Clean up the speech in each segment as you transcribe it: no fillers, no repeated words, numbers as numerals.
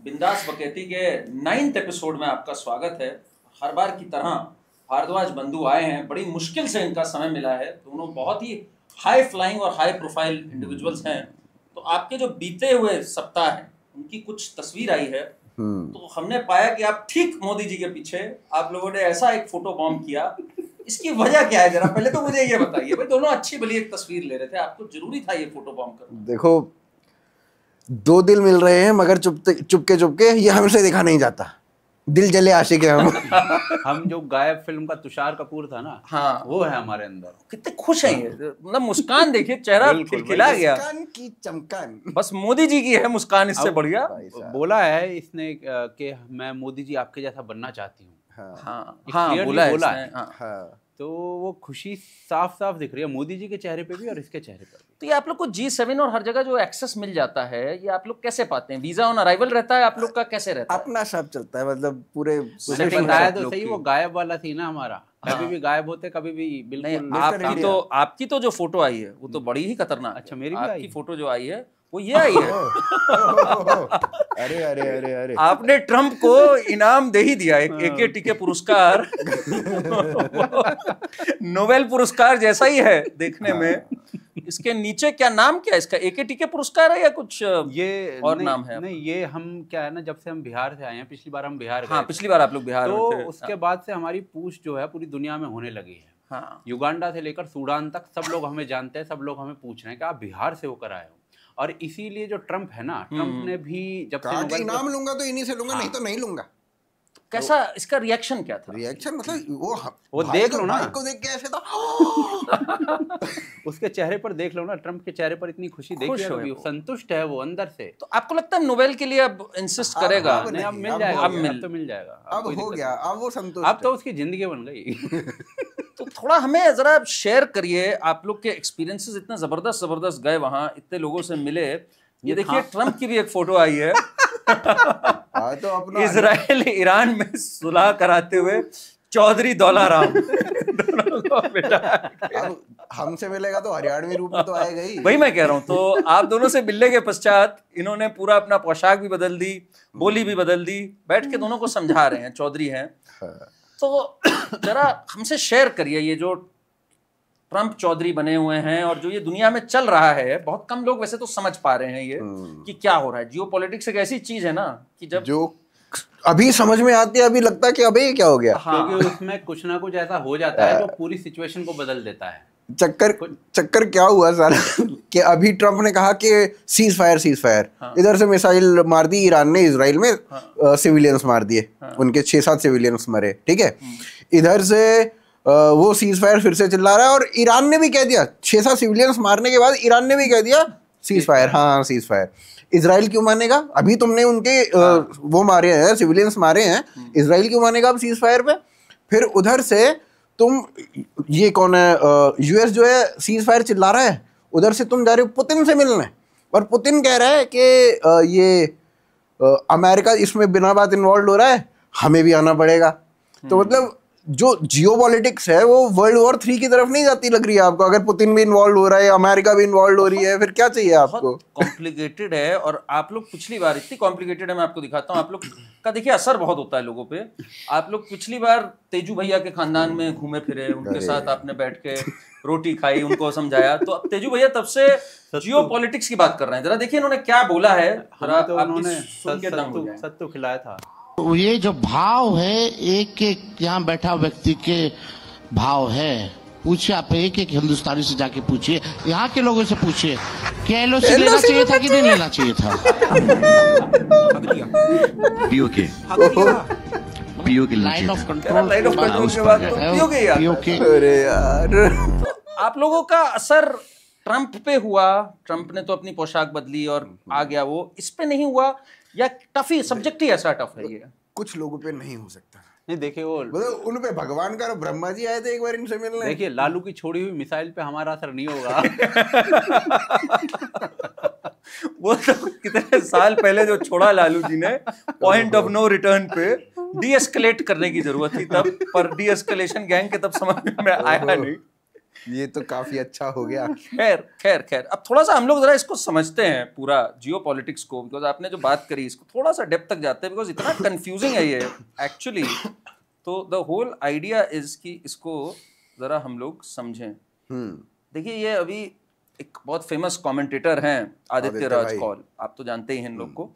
बिंदास बकैती के 9th episode में आपका स्वागत है। हर बार की तरह भारद्वाज बंधु आए हैं, बड़ी मुश्किल से इनका समय मिला है। दोनों बहुत ही हाई फ्लाइंग और हाई प्रोफाइल इंडिविजुअल्स हैं। तो आपके जो बीते हुए सप्ताह हैं उनकी कुछ तस्वीर आई है, तो हमने पाया कि आप ठीक मोदी जी के पीछे आप लोगों ने ऐसा एक फोटो बॉम्ब किया। इसकी वजह क्या है, जरा पहले तो मुझे ये बताइए। भाई दोनों अच्छी भली एक तस्वीर ले रहे थे, आपको जरूरी था ये फोटो बॉम्ब करना? देखो, दो दिल मिल रहे हैं मगर चुपके ये हमसे देखा नहीं जाता। दिल जले आशिक है हम। हम जो गायब फिल्म का तुषार कपूर था ना, हाँ, वो है हमारे अंदर। कितने खुश हैं ये, मतलब मुस्कान देखिए, चेहरा खिलखिला गया। मुस्कान की चमकान बस मोदी जी की है मुस्कान, इससे बढ़िया। बोला है इसने कि मैं मोदी जी आपके जैसा बनना चाहती हूँ। हाँ, बोला है। हाँ। तो वो खुशी साफ साफ दिख रही है मोदी जी के चेहरे पे भी और इसके चेहरे पर भी। तो ये आप लोग को G7 और हर जगह जो एक्सेस मिल जाता है, ये आप लोग कैसे पाते हैं? वीजा ऑन अराइवल रहता है आप लोग का, कैसे रहता है? अपना सब चलता है, मतलब पूरे बताया तो सही, वो गायब वाला थी ना हमारा। कभी भी गायब होते, कभी भी बिल्कुल। आपकी तो जो फोटो आई है वो तो बड़ी ही खतरनाक। अच्छा, मेरी भी आपकी फोटो जो आई है वो ये आई है। अरे अरे अरे अरे, आपने ट्रम्प को इनाम दे ही दिया, एक AKTK पुरस्कार। नोबेल पुरस्कार जैसा ही है देखने में। इसके नीचे क्या नाम, क्या इसका AKTK पुरस्कार है या कुछ ये और नाम है? नहीं, ये हम क्या है ना, जब से हम बिहार से आए हैं, पिछली बार हम बिहार गए। हाँ, पिछली बार आप लोग बिहार में थे। तो उसके बाद से हमारी पूछ जो है पूरी दुनिया में होने लगी है। हाँ, युगांडा से लेकर सूडान तक सब लोग हमें जानते हैं, सब लोग हमें पूछ रहे हैं कि आप बिहार से होकर आए हो। और इसीलिए जो ट्रम्प है ना, ट्रम्प ने भी जब से इनाम लूंगा तो इन्हीं से लूंगा, नहीं तो नहीं लूंगा। कैसा इसका रिएक्शन क्या था? रिएक्शन मतलब वो देख लो ना, भाई को देख के ऐसे था। उसके चेहरे पर देख लो ना, ट्रम्प के चेहरे पर इतनी खुशी देखिए, अभी संतुष्ट है वो अंदर से। तो आपको लगता है नोबेल के लिए अब इंसिस्ट करेगा? नहीं, अब मिल जाएगा, अब तो मिल जाएगा, अब हो गया, अब वो संतुष्ट, अब तो उसकी जिंदगी बन गई। तो थोड़ा हमें जरा शेयर करिए, आप लोग के एक्सपीरियंसेस इतने जबरदस्त गए वहां, इतने लोगों से मिले। ये देखिए ट्रम्प की भी एक फोटो आई है। तो अपना इजराइल ईरान में सुलह कराते हुए चौधरी दौला राम। हमसे मिलेगा तो हरियाणवी रूप में तो आएगा ही। वही मैं कह रहा हूँ। तो आप दोनों से मिलने के पश्चात इन्होंने पूरा अपना पोशाक भी बदल दी, बोली भी बदल दी, बैठ के दोनों को समझा रहे हैं, चौधरी हैं। तो जरा हमसे शेयर करिए, ये जो ट्रम्प चौधरी बने हुए हैं और जो ये दुनिया में चल रहा है, बहुत कम लोग वैसे तो समझ पा रहे हैं ये कि क्या हो रहा है। जियोपॉलिटिक्स एक ऐसी चीज है ना कि जब जो अभी समझ में आती है, अभी लगता है कि अबे ये क्या हो गया। हाँ, क्योंकि उसमें कुछ ना कुछ ऐसा हो जाता है जो पूरी सिचुएशन को बदल देता है। चक्कर क्या हुआ सारा कि अभी ट्रम्प ने कहा कि सीज फायर। हाँ। इधर से मिसाइल मार दी ईरान ने इजराइल में, सिविलियंस मार दिए, उनके 6-7 सिविलियंस मरे, ठीक है। इधर से वो सीज फायर फिर से चिल्ला रहा है और ईरान ने भी कह दिया, 6-7 सिविलियंस मारने के बाद ईरान ने भी कह दिया सीज फायर। हाँ, सीज फायर। इजराइल क्यों मानेगा? अभी तुमने उनके वो मारे हैं, सिविलियंस मारे हैं, इजराइल क्यों मानेगा अब सीज फायर पे? फिर उधर से तुम, ये कौन है, US जो है सीज फायर चिल्ला रहा है, उधर से तुम जा रहे हो पुतिन से मिलने, और पुतिन कह रहा है कि ये अमेरिका इसमें बिना बात इन्वॉल्व हो रहा है, हमें भी आना पड़ेगा। तो मतलब जो जियोपॉलिटिक्स है वो वर्ल्ड वॉर 3 की तरफ नहीं जाती लग रही है आपको? अगर पुतिन भी इन्वॉल्व हो रहा है, अमेरिका भी इन्वॉल्व हो रही है, फिर क्या चाहिए आपको? कॉम्प्लिकेटेड है। और आप लोग पिछली बार, इतनी कॉम्प्लिकेटेड है, मैं आपको दिखाता हूँ। आप लोग का देखिए असर बहुत होता है लोगों पे। आप लोग पिछली बार तेजू भैया के खानदान में घूमे फिरे, उनके साथ आपने बैठ के रोटी खाई, उनको समझाया। तो अब तेजू भैया तब से जियोपॉलिटिक्स की बात कर रहे हैं। जरा देखिए इन्होंने क्या बोला है, सत्तू खिलाया था। तो ये जो भाव है, एक एक यहाँ बैठा व्यक्ति के भाव है। पूछिए, आप एक एक हिंदुस्तानी से जाके पूछिए, यहाँ के लोगों से पूछिए कि LOC लेना चाहिए था कि नहीं लेना चाहिए था। पीओके लाइन ऑफ कंट्रोल अरे यार, आप लोगों का असर ट्रम्प पे हुआ? ट्रम्प ने तो अपनी पोशाक बदली और आ गया, वो इस पे नहीं हुआ? या टफ ही सब्जेक्ट ही ऐसा टफ है ये? कुछ लोगों पे नहीं हो सकता। नहीं, देखिए वो मतलब उन पे भगवान का ब्रह्मा जी आए थे एक बार इनसे मिलने। देखिए, लालू की छोड़ी हुई मिसाइल पे हमारा असर नहीं होगा। वो तो कितने साल पहले जो छोड़ा लालू जी ने, पॉइंट ऑफ नो रिटर्न पे डी एस्केलेट करने की जरूरत थी तब, पर डी एस्केलेशन गैंग के तब समझ में आया नहीं। ये तो काफी अच्छा हो गया। खैर अब थोड़ा सा हम लोग जरा इसको समझते हैं पूरा जियो पॉलिटिक्स को, बिकॉज आपने जो बात करी इसको थोड़ा सा डेप्थ तक जाते हैं, बिकॉज इतना कंफ्यूजिंग है ये एक्चुअली। तो द होल आइडिया इज कि इसको जरा हम लोग समझें। देखिए ये अभी एक बहुत फेमस कमेंटेटर हैं आदित्य राज कौल, आप तो जानते ही हैं इन लोग को।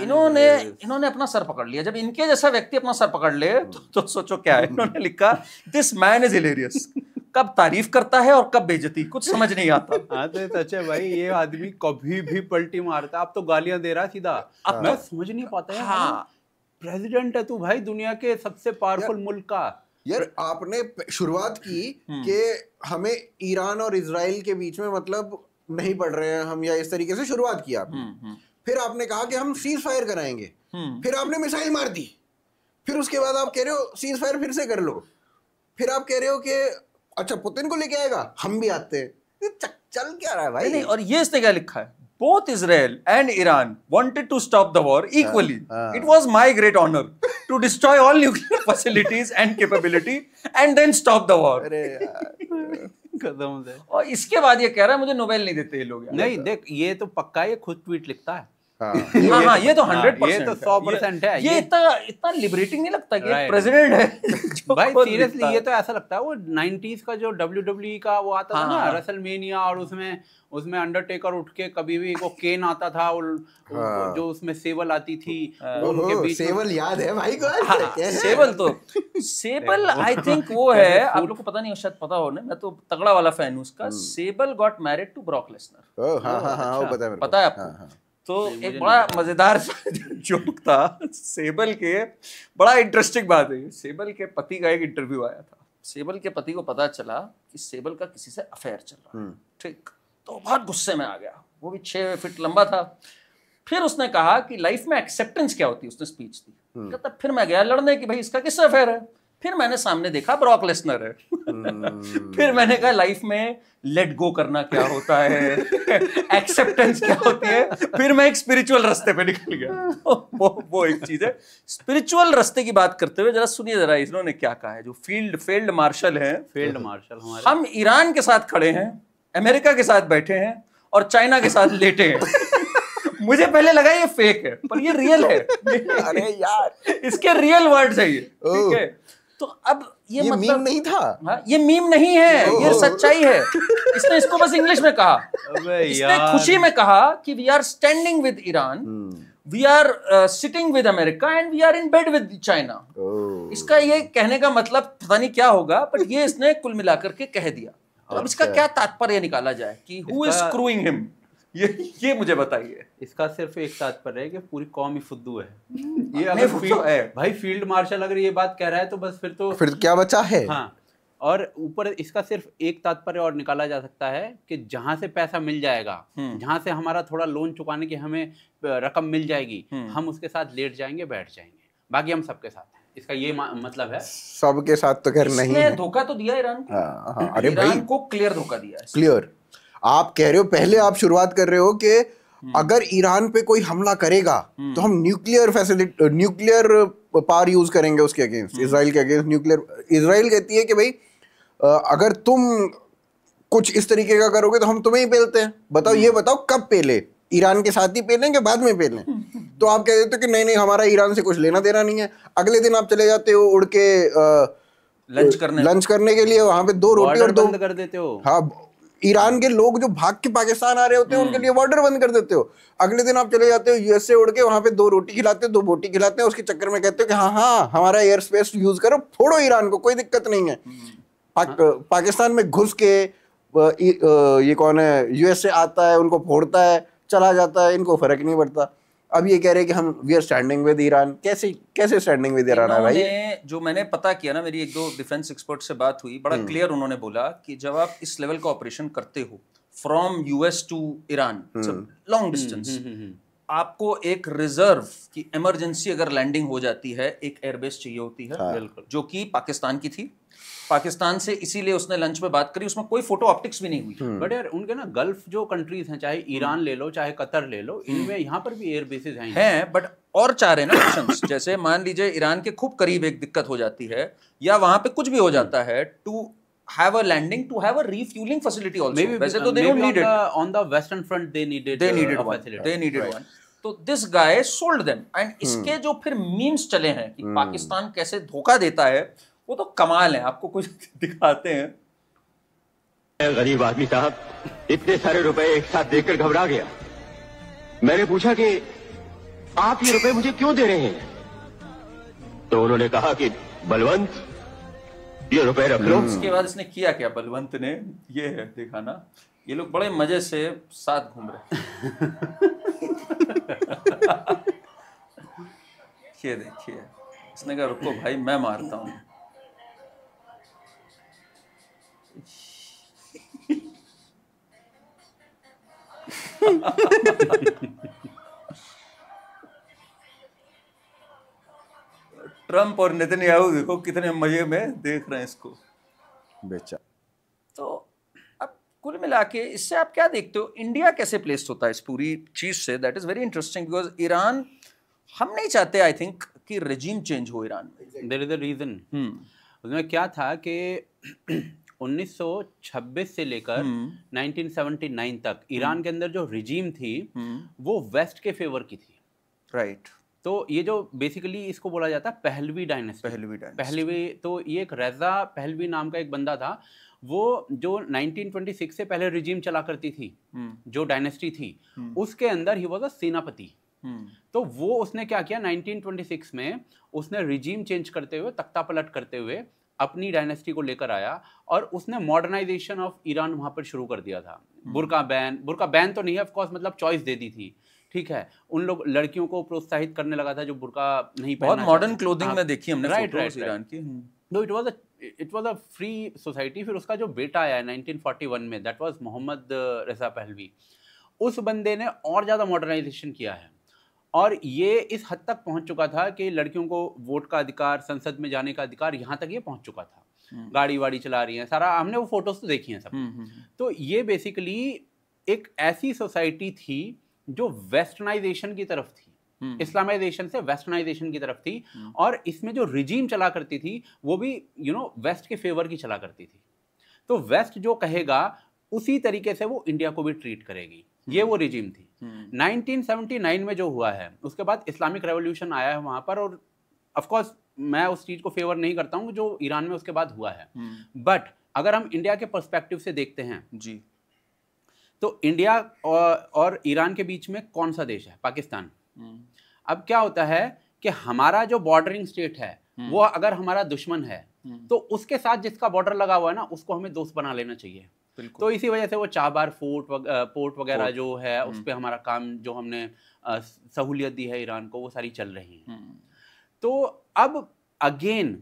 इन्होंने अपना सर पकड़ लिया। जब इनके जैसा व्यक्ति अपना सर पकड़ ले तो सोचो क्या है। इन्होंने लिखा दिस मैन इज हिलेरियस। कब तारीफ करता है और कब बेइज्जती, कुछ समझ नहीं आता। हाँ तो सच है भाई, ये आदमी कभी भी पलटी मारता है। अब तो गालियां दे रहा है सीधा। अब मैं समझ नहीं पाता है। हाँ, प्रेसिडेंट है तू भाई, दुनिया के सबसे पावरफुल मुल्क का। यार आपने शुरुआत की कि हमें ईरान और इजराइल के बीच में मतलब नहीं पड़ रहे हैं हम, या इस तरीके से शुरुआत की आपने। फिर आपने कहा कि हम सीज फायर कराएंगे, फिर आपने मिसाइल मार दी, फिर उसके बाद आप कह रहे हो सीज फायर फिर से कर लो, फिर आप कह रहे हो कि अच्छा पुतिन को लेके आएगा, हम भी आते हैं। चल क्या रहा है भाई? नहीं, और ये इसने क्या लिखा है, both Israel and Iran wanted to stop the war equally. It was my great honor to destroy all nuclear facilities and capability and then stop the war. अरे यार कदम से। और इसके बाद ये कह रहा है मुझे नोबेल नहीं देते ये लोग यार। नहीं देख, ये तो पक्का ये खुद ट्वीट लिखता है। हाँ ये तो 100%, ये तो 100% है। ये इतना लिबरेटिंग नहीं लगता कि प्रेसिडेंट है भाई सीरियसली ये तो ऐसा लगता है वो 90s का जो WWE का वो आता था ना, रेसलमेनिया, और उसमें अंडरटेकर उठ के कभी भी वो केन आता था, जो उसमें सेबल आती थी उनके बीच। सेबल याद है भाई को? सेबल आई थिंक वो है, आप लोग को पता नहीं, शायद पता हो ना, मैं तो तगड़ा वाला फैन हूँ उसका। Sable got married to Brock Lesnar. हाँ पता है आपको? तो एक बड़ा मजेदार जोक था सेबल के, बड़ा इंटरेस्टिंग बात है। सेबल के पति का एक इंटरव्यू आया था। सेबल के पति को पता चला कि सेबल का किसी से अफेयर चल रहा है, ठीक, तो बहुत गुस्से में आ गया। वो भी 6 फीट लंबा था। फिर उसने कहा कि लाइफ में एक्सेप्टेंस क्या होती है, उसने स्पीच दी। कहता फिर मैं गया लड़ने कि भाई इसका किससे अफेयर है। फिर मैंने सामने देखा ब्रॉक लेसनर है। फिर मैंने कहा लाइफ में लेट गो करना क्या होता है, एक्सेप्टेंस क्या होती है। फिर मैं एक स्पिरिचुअल रास्ते पे निकल गया। वो एक चीज है। स्पिरिचुअल रास्ते की बात करते हुए जरा सुनिए जरा इन्होंने क्या कहा है। जो फील्ड मार्शल हैं, फील्ड मार्शल हमारे, हम ईरान के साथ खड़े हैं, अमेरिका के साथ बैठे हैं और चाइना के साथ लेटे हैं। मुझे पहले लगा ये फेक है, पर ये रियल है। अरे यार इसके रियल वर्ड्स है ये, ठीक है। तो अब ये मतलब मीम नहीं था। हाँ, ये मीम नहीं है, ये सच्चाई है। इसने इसको बस इंग्लिश में कहा। इसने खुशी में कहा कि we are standing with Iran, we are sitting with America and we are in bed with China. इसका ये कहने का मतलब पता नहीं क्या होगा, बट ये इसने कुल मिलाकर के कह दिया। तो अब इसका क्या तात्पर्य निकाला जाए कि हु इज स्क्रूइंग हिम, ये मुझे बताइए। इसका सिर्फ एक तात्पर्य है कि पूरी कौम ही फुद्दू है। ये अगर भाई फील्ड मार्शल अगर ये बात कह रहा है तो बस फिर क्या बचा है। हाँ, और ऊपर इसका सिर्फ एक तात्पर्य और निकाला जा सकता है कि जहां से पैसा मिल जाएगा, जहां से हमारा थोड़ा लोन चुकाने की हमें रकम मिल जाएगी, हम उसके साथ लेट जाएंगे, बैठ जाएंगे, बाकी हम सबके साथ हैं। इसका ये मतलब है। सबके साथ तो खैर नहीं है। धोखा तो दिया ईरान को। अरे ईरान को क्लियर धोखा दिया है। क्लियर आप कह रहे हो, पहले आप शुरुआत कर रहे हो कि अगर ईरान पे कोई हमला करेगा तो हम न्यूक्लियर पावर यूज करेंगे उसके अगेंस्ट, इजराइल के अगेंस्ट न्यूक्लियर। इजराइल कहती है कि भाई अगर तुम कुछ इस तरीके का करोगे तो हम तुम्हें ही पेलते हैं। बताओ, ये बताओ कब पेले, ईरान के साथ ही पेलेंगे बाद में पेलें? तो आप कह देते हो कि नहीं हमारा ईरान से कुछ लेना देना नहीं है। अगले दिन आप चले जाते हो उड़ के लंच करने के लिए, वहां पे 2 रोटी और 2 कर देते हो। हाँ, ईरान के लोग जो भाग के पाकिस्तान आ रहे होते हैं उनके लिए बॉर्डर बंद कर देते हो। अगले दिन आप चले जाते हो यूएसए उड़ के, वहां पे 2 रोटी खिलाते हो, 2 बोटी खिलाते हैं, उसके चक्कर में कहते हो कि हाँ हमारा एयर स्पेस यूज करो, फोड़ो ईरान को, कोई दिक्कत नहीं है। पाकिस्तान में घुस के ये कौन है, यूएसए आता है, उनको फोड़ता है, चला जाता है, इनको फर्क नहीं पड़ता। अब ये कह रहे हैं कि हम we are standing with Iran. कैसे स्टैंडिंग विद ईरान है भाई? जो मैंने पता किया ना, मेरी 1-2 डिफेंस एक्सपर्ट से बात हुई, बड़ा क्लियर उन्होंने बोला कि जब आप इस लेवल का ऑपरेशन करते हो from US to Iran, long distance, आपको एक रिजर्व की इमरजेंसी अगर लैंडिंग हो जाती है, एक एयरबेस चाहिए होती है, जो कि पाकिस्तान की थी। पाकिस्तान से इसीलिए उसने लंच में बात करी, उसमें कोई फोटो ऑप्टिक्स भी नहीं हुई। बट यार उनके ना गल्फ जो कंट्रीज हैं, चाहे ईरान ले लो चाहे कतर ले लो, इनमें यहाँ पर भी एयर बेसिस हैं, बट और 4 है ना ऑप्शंस। जैसे मान लीजिए ईरान के खूब करीब एक दिक्कत हो जाती है, या वहां पे कुछ भी हो जाता है, to have a landing to have a refueling facility also. Maybe वैसे तो they don't need it. On the western front they needed one. They needed one. तो this guy sold them. And इसके जो फिर memes चले हैं कि पाकिस्तान कैसे धोखा देता है, वो तो कमाल है. आपको कुछ दिखाते हैं. गरीब आदमी साहब इतने सारे रुपए एक साथ देखकर घबरा गया. मैंने पूछा कि आप ये रुपए मुझे क्यों दे रहे हैं? तो उन्होंने कहा कि बलवंत ये रुपए रख लो. उसके बाद इसने किया क्या बलवंत ने? ये है देखा ना, ये लोग बड़े मजे से साथ घूम रहे. ये देखिए, इसने कहा रुको भाई मैं मारता हूँ. ट्रम्प और नेतन्याहू देखो कितने मजे में देख रहे हैं इसको. बेचा. तो अब कुल मिला के इससे आप क्या देखते हो, इंडिया कैसे प्लेस्ड होता है इस पूरी चीज से? That is very interesting because Iran, हम नहीं चाहते आई थिंक कि रेजिम चेंज हो ईरान में. There is a reason. उसमें क्या था कि 1926 से लेकर 1979 तक ईरान के अंदर जो रिजीम थी वो वेस्ट के फेवर की थी. राइट. तो ये जो बेसिकली इसको बोला जाता है पहलवी डायनेस्टी. पहलवी तो ये एक रज़ा पहलवी नाम का एक बंदा था, वो जो 1926 से पहले रिजीम चला करती थी, जो डायनेस्टी थी, उसके अंदर ही वाज अ सेनापति. तो वो उसने क्या किया 1926 में, उसने रिजीम चेंज करते हुए, तख्ता पलट करते हुए अपनी डायनेस्टी को लेकर आया और उसने मॉडर्नाइजेशन ऑफ ईरान वहाँ पर शुरू कर दिया था. बुर्का बैन तो नहीं है ऑफ कोर्स, मतलब चॉइस दे दी थी. ठीक है, उन लोग लड़कियों को प्रोत्साहित करने लगा था जो बुर्का नहीं पहनना. बहुत मॉडर्न क्लोथिंग में देखी हमने फोटोज ईरान की. No, it was a free society. फिर उसका जो बेटा आया 1941 में, that was Mohammad Reza Pahlavi. उस बंदे ने और ज़्यादा मॉडर्नाइजेशन किया है और ये इस हद तक पहुंच चुका था कि लड़कियों को वोट का अधिकार, संसद में जाने का अधिकार, यहाँ तक ये पहुंच चुका था. गाड़ी वाड़ी चला रही हैं, सारा हमने वो फोटोज तो देखी हैं सब. तो ये बेसिकली एक ऐसी सोसाइटी थी जो वेस्टर्नाइजेशन की तरफ थी, इस्लामाइजेशन से वेस्टर्नाइजेशन की तरफ थी. और इसमें जो रिजीम चला करती थी वो भी वेस्ट के फेवर की चला करती थी. तो वेस्ट जो कहेगा उसी तरीके से वो इंडिया को भी ट्रीट करेगी. ये वो रिजीम थी. 1979 में जो हुआ है उसके बाद इस्लामिक रेवोल्यूशन आया है वहाँ पर, और ऑफ कोर्स मैं उस चीज़ को फेवर नहीं करता हूँ जो ईरान में उसके बाद हुआ है. बट अगर हम इंडिया के पर्सपेक्टिव से देखते हैं जी, तो इंडिया और ईरान के बीच में कौन सा देश है? पाकिस्तान. अब क्या होता है कि हमारा जो बॉर्डरिंग स्टेट है वो अगर हमारा दुश्मन है तो उसके साथ जिसका बॉर्डर लगा हुआ है ना, उसको हमें दोस्त बना लेना चाहिए. तो इसी वजह से वो चाबार पोर्ट वगैरह जो है उस पर हमारा काम, जो हमने सहूलियत दी है ईरान को, वो सारी चल रही है. तो अब अगेन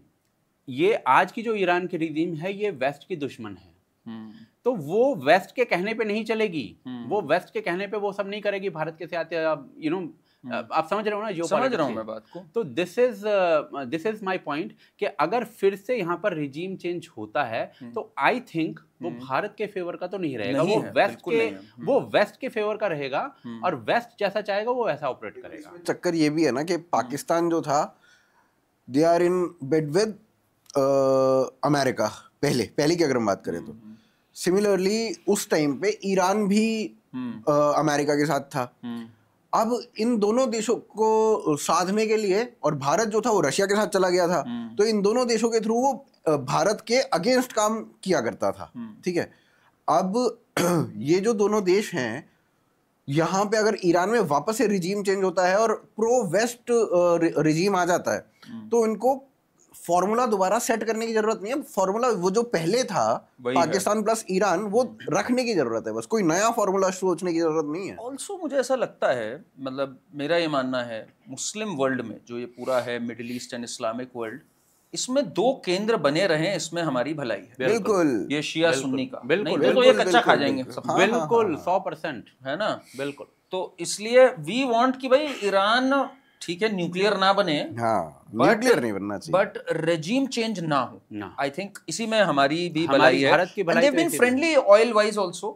ये आज की जो ईरान की रिजीम है ये वेस्ट की दुश्मन है. तो वो वेस्ट के कहने पे नहीं चलेगी. वो वेस्ट के कहने पे वो सब नहीं करेगी भारत के साथ, आप समझ रहे हो ना जो समझ रहा हूँ मैं बात को. तो दिस इज माय पॉइंट कि अगर फिर से यहाँ पर रिजीम चेंज होता है तो आई थिंक वो भारत के फेवर का तो नहीं रहेगा. वो वेस्ट के फेवर का रहेगा और वेस्ट जैसा चाहेगा वो वैसा ऑपरेट करेगा. चक्कर ये भी है ना कि पाकिस्तान जो था, they are in bed with America. पहले की अगर हम बात करें तो सिमिलरली उस टाइम पे ईरान भी अमेरिका के साथ था. अब इन दोनों देशों को साधने के लिए, और भारत जो था वो रशिया के साथ चला गया था, तो इन दोनों देशों के थ्रू वो भारत के अगेंस्ट काम किया करता था. ठीक है, अब ये जो दोनों देश हैं, यहाँ पे अगर ईरान में वापस से रिजीम चेंज होता है और प्रो वेस्ट रिजीम आ जाता है तो इनको फॉर्मूला दोबारा सेट करने की जरूरत नहीं है. फॉर्मूला वो जो पहले था पाकिस्तान प्लस ईरान, वो रखने की जरूरत है. बस कोई नया फॉर्मूला सोचने की जरूरत नहीं है. ऑल्सो मुझे ऐसा लगता है, मतलब मेरा ये मानना है, मुस्लिम वर्ल्ड में जो ये पूरा है, middle east and Islamic world, इसमें दो केंद्र बने रहे, इसमें हमारी भलाई है. बिल्कुल. ये शिया सुन्नी का बिल्कुल तो ये कच्चा खा जाएंगे. बिल्कुल 100% है ना. बिल्कुल. तो इसलिए वी वांट कि भाई ईरान ठीक है न्यूक्लियर ना बने, न्यूक्लियर नहीं बनना चाहिए, बट रेजिम चेंज ना हो. आई थिंक इसी में हमारी भी हमारी भलाई है. भारत की भलाई and they been friendly oil wise also.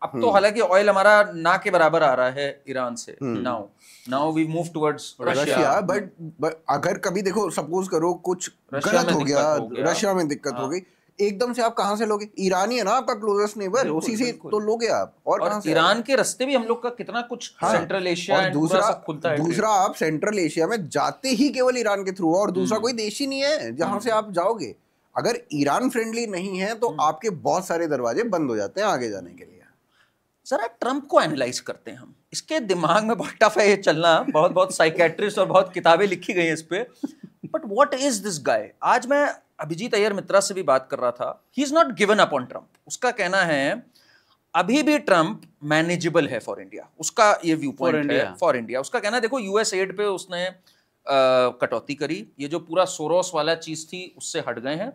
अब तो हालांकि ऑयल हमारा ना के बराबर आ रहा है ईरान से. Now we move towards Russia. But अगर कभी देखो, सपोज करो कुछ गलत हो गया, रशिया में दिक्कत हो गई, एकदम से आप कहां से लोगे? ईरान ही है ना आपका क्लोजेस्ट नेबर, उसी से तो लोगे आप। और कहां से? ईरान के रास्ते भी हम लोग का कितना कुछ सेंट्रल एशिया और दूसरा आप सेंट्रल एशिया में जाते ही केवल ईरान के थ्रू, और दूसरा कोई देश ही नहीं है जहां से आप जाओगे। अगर ईरान फ्रेंडली नहीं है तो आपके बहुत सारे दरवाजे बंद हो जाते हैं आगे जाने के लिए। जरा ट्रम्प को एनालाइज करते हैं हम, इसके दिमाग में बहुत टफ है ये चलना, बहुत बहुत साइकेट्रिस्ट और बहुत किताबें लिखी गई हैं इस पे, but what is this guy? आज मैं अभिजीत अय्यर मित्रा से भी बात कर रहा था, he is not given up on Trump. उसका कहना है अभी भी ट्रम्प मैनेजेबल है फॉर इंडिया, उसका ये व्यू पॉइंट है फॉर इंडिया। उसका कहना है देखो यूएस एड पे उसने कटौती करी, ये जो पूरा सोरोस वाला चीज थी उससे हट गए हैं,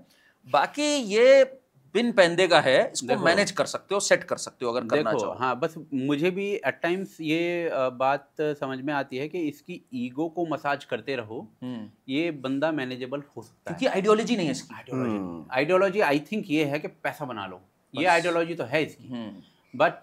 बाकी ये बिन पैंदे का है, इसको मैनेज कर सकते हो, सेट कर सकते हो अगर करना चाहो। हाँ, बस मुझे भी एट टाइम्स ये बात समझ में आती है कि इसकी ईगो को मसाज करते रहो, ये बंदा मैनेजेबल हो सकता है, क्योंकि आइडियोलॉजी नहीं है इसकी। आइडियोलॉजी आई थिंक ये है कि पैसा बना लो, ये आइडियोलॉजी तो है इसकी। बट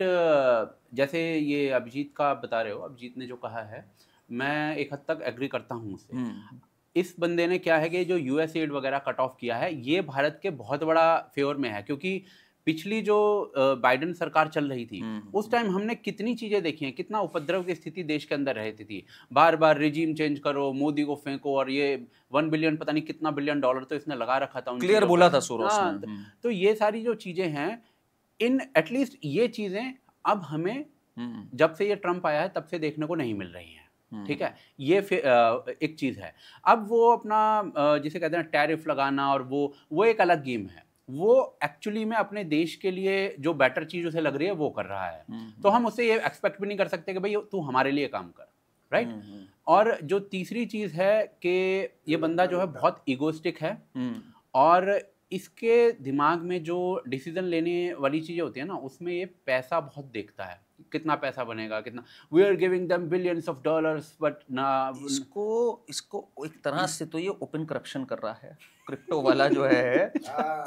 जैसे ये अभिजीत का बता रहे हो, अभिजीत ने जो कहा है मैं एक हद तक एग्री करता हूँ उससे। इस बंदे ने क्या है कि जो यूएस एड वगैरह कट ऑफ किया है, ये भारत के बहुत बड़ा फेवर में है, क्योंकि पिछली जो बाइडेन सरकार चल रही थी उस टाइम हमने कितनी चीजें देखी हैं, कितना उपद्रव की स्थिति देश के अंदर रहती थी, बार बार रिजीम चेंज करो, मोदी को फेंको, और ये 1 बिलियन पता नहीं कितना बिलियन डॉलर तो इसने लगा रखा था, क्लियर बोला था सोरोस ने। तो ये सारी जो चीजें हैं, इन एटलीस्ट ये चीजें अब हमें जब से ये ट्रम्प आया है तब से देखने को नहीं मिल रही हैं। ठीक है, ये एक चीज है। अब वो अपना जिसे कहते हैं टैरिफ लगाना, और वो एक अलग गेम है। वो एक्चुअली में अपने देश के लिए जो बेटर चीज उसे लग रही है वो कर रहा है, तो हम उससे ये एक्सपेक्ट भी नहीं कर सकते कि भाई तू हमारे लिए काम कर, राइट। और जो तीसरी चीज है कि ये बंदा जो है बहुत इगोइस्टिक है, और इसके दिमाग में जो डिसीजन लेने वाली चीजें होती है ना, उसमें ये पैसा बहुत देखता है, कितना पैसा बनेगा, कितना we are giving them billions of dollars, but ना इसको एक तरह से तो ये ओपन करप्शन कर रहा है। क्रिप्टो वाला जो है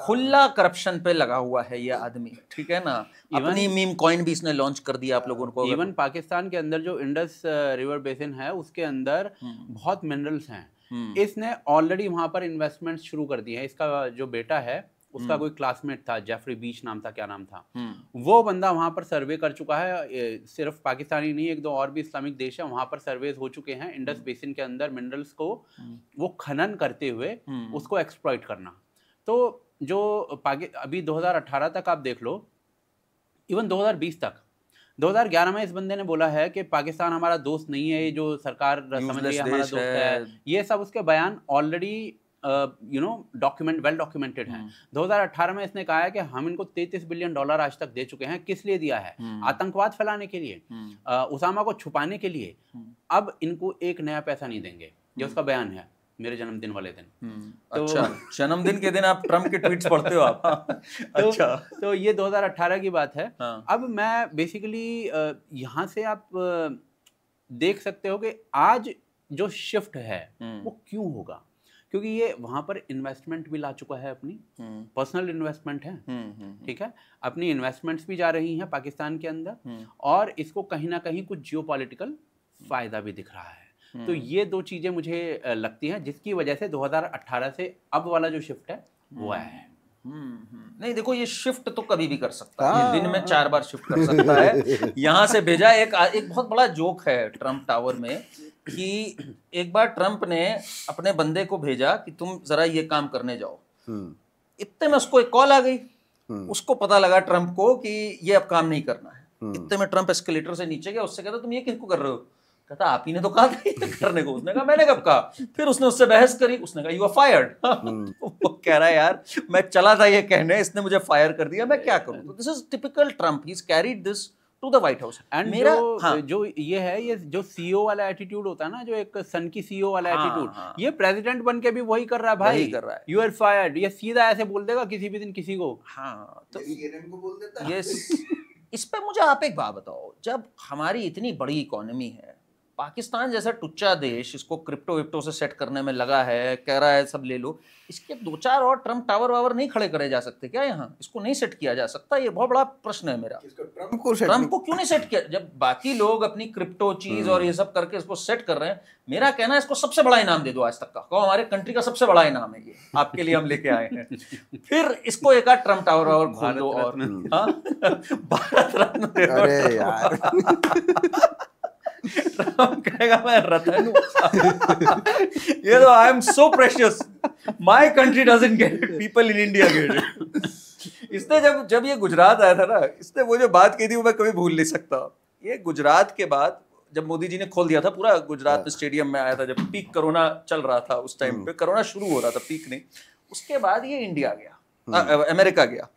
खुला करप्शन पे लगा हुआ है ये आदमी, ठीक है ना। अपनी मीम कॉइन भी इसने लॉन्च कर दिया आप लोगों को। इवन पाकिस्तान के अंदर जो इंडस रिवर बेसिन है उसके अंदर बहुत मिनरल्स हैं, इसने ऑलरेडी वहां पर इन्वेस्टमेंट शुरू कर दिए हैं। इसका जो बेटा है उसका कोई क्लासमेट था, जेफरी बीच नाम था, क्या नाम था, वो बंदा वहां पर सर्वे कर चुका है। सिर्फ पाकिस्तानी नहीं, एक दो और भी इस्लामिक देश है वहां पर सर्वेज हो चुके हैं इंडस बेसिन के अंदर मिनरल्स को वो खनन करते हुए उसको एक्सप्लॉइट करना। तो जो अभी 2018 तक आप देख लो, इवन 2020 तक, 2011 में इस बंदे ने बोला है कि पाकिस्तान हमारा दोस्त नहीं है, ये जो सरकार समझ रही है हमारा दोस्त है, ये सब उसके बयान ऑलरेडी वेल डॉक्यूमेंटेड है। 2018 में इसने कहा है कि हम इनको $33 बिलियन आज तक दे चुके हैं। किस लिए दिया है? आतंकवाद फैलाने के लिए, उसामा को छुपाने के लिए। अब इनको एक नया पैसा नहीं देंगे, ये उसका बयान है मेरे जन्मदिन वाले दिन। तो अच्छा, जन्मदिन के दिन आप ट्रम्प के ट्वीट्स पढ़ते हो आप? अच्छा, तो ये 2018 की बात है। अब मैं बेसिकली यहाँ से आप देख सकते हो कि आज जो शिफ्ट है वो क्यों होगा, क्योंकि ये वहां पर इन्वेस्टमेंट भी ला चुका है, अपनी पर्सनल इन्वेस्टमेंट है, ठीक है, अपनी इन्वेस्टमेंट्स भी जा रही हैं पाकिस्तान के अंदर, और इसको कहीं ना कहीं कुछ जियोपॉलिटिकल फायदा भी दिख रहा है। तो ये दो चीजें मुझे लगती हैं जिसकी वजह से 2018 से अब वाला जो शिफ्ट है वो आया है। नहीं देखो, ये शिफ्ट तो कभी भी कर सकता है, दिन में 4 बार शिफ्ट कर सकता है। यहाँ से भेजा एक बहुत बड़ा जोक है ट्रम्प टावर में, कि एक बार ट्रम्प ने अपने बंदे को भेजा कि तुम जरा ये काम करने जाओ। इतने में उसको एक कॉल आ गई, उसको पता लगा ट्रम्प को कि ये अब काम नहीं करना है। इतने में ट्रम्प एस्केलेटर से नीचे गया, उससे कहता तुम ये किसको कर रहे हो? कहता आप ही ने तो कहा था ये करने को। उसने कहा मैंने कब कहा? फिर उसने उससे बहस करी, उसने कहा यू आर फायर्ड। वो कह रहा है यार मैं चला था ये कहने, इसने मुझे फायर कर दिया, मैं क्या करूं? तो this is typical Trump, he has carried this to the White House. And जो ये है, ये जो सीईओ वाला एटीट्यूड होता है ना, जो एक सन की सीईओ वाला एटीट्यूड, ये प्रेसिडेंट बन के भी वही कर रहा है भाई, कर रहा है, यू आर फायर्ड। ये सीधा ऐसे बोल देगा किसी भी दिन किसी को। हाँ, तो बोल देता है। इस पे मुझे आप एक बात बताओ, जब हमारी इतनी बड़ी इकोनॉमी है, पाकिस्तान जैसा टुच्चा देश इसको क्रिप्टो विप्टो से सेट करने में लगा है, कह रहा है सब ले लो, इसके 2-4 और ट्रम्प टावर वावर नहीं खड़े करे जा सकते क्या यहाँ? इसको नहीं सेट किया जा सकता? ये बहुत बड़ा प्रश्न है मेरा। ट्रम्प को क्यों नहीं सेट किया? जब बाकी लोग अपनी क्रिप्टो चीज और ये सब करके इसको सेट कर रहे हैं, मेरा कहना है इसको सबसे बड़ा इनाम दे दो आज तक का, कहो हमारे कंट्री का सबसे बड़ा इनाम है ये, आपके लिए हम लेके आए हैं। फिर इसको एक आध ट्रम्प टावर वावर खोल दो और भारत रत्न दे दो। अरे यार ट्रम्प कहेगा मैं रतन ये तो I am so precious, my country doesn't get it, people in India get it. इसने जब ये गुजरात आया था ना, इसने वो जो बात की थी वो मैं कभी भूल नहीं सकता। ये गुजरात के बाद जब मोदी जी ने खोल दिया था पूरा गुजरात में, स्टेडियम में आया था, जब पीक कोरोना चल रहा था उस टाइम पे, कोरोना शुरू हो रहा था, पीक नहीं, उसके बाद ये इंडिया गया, अमेरिका गया।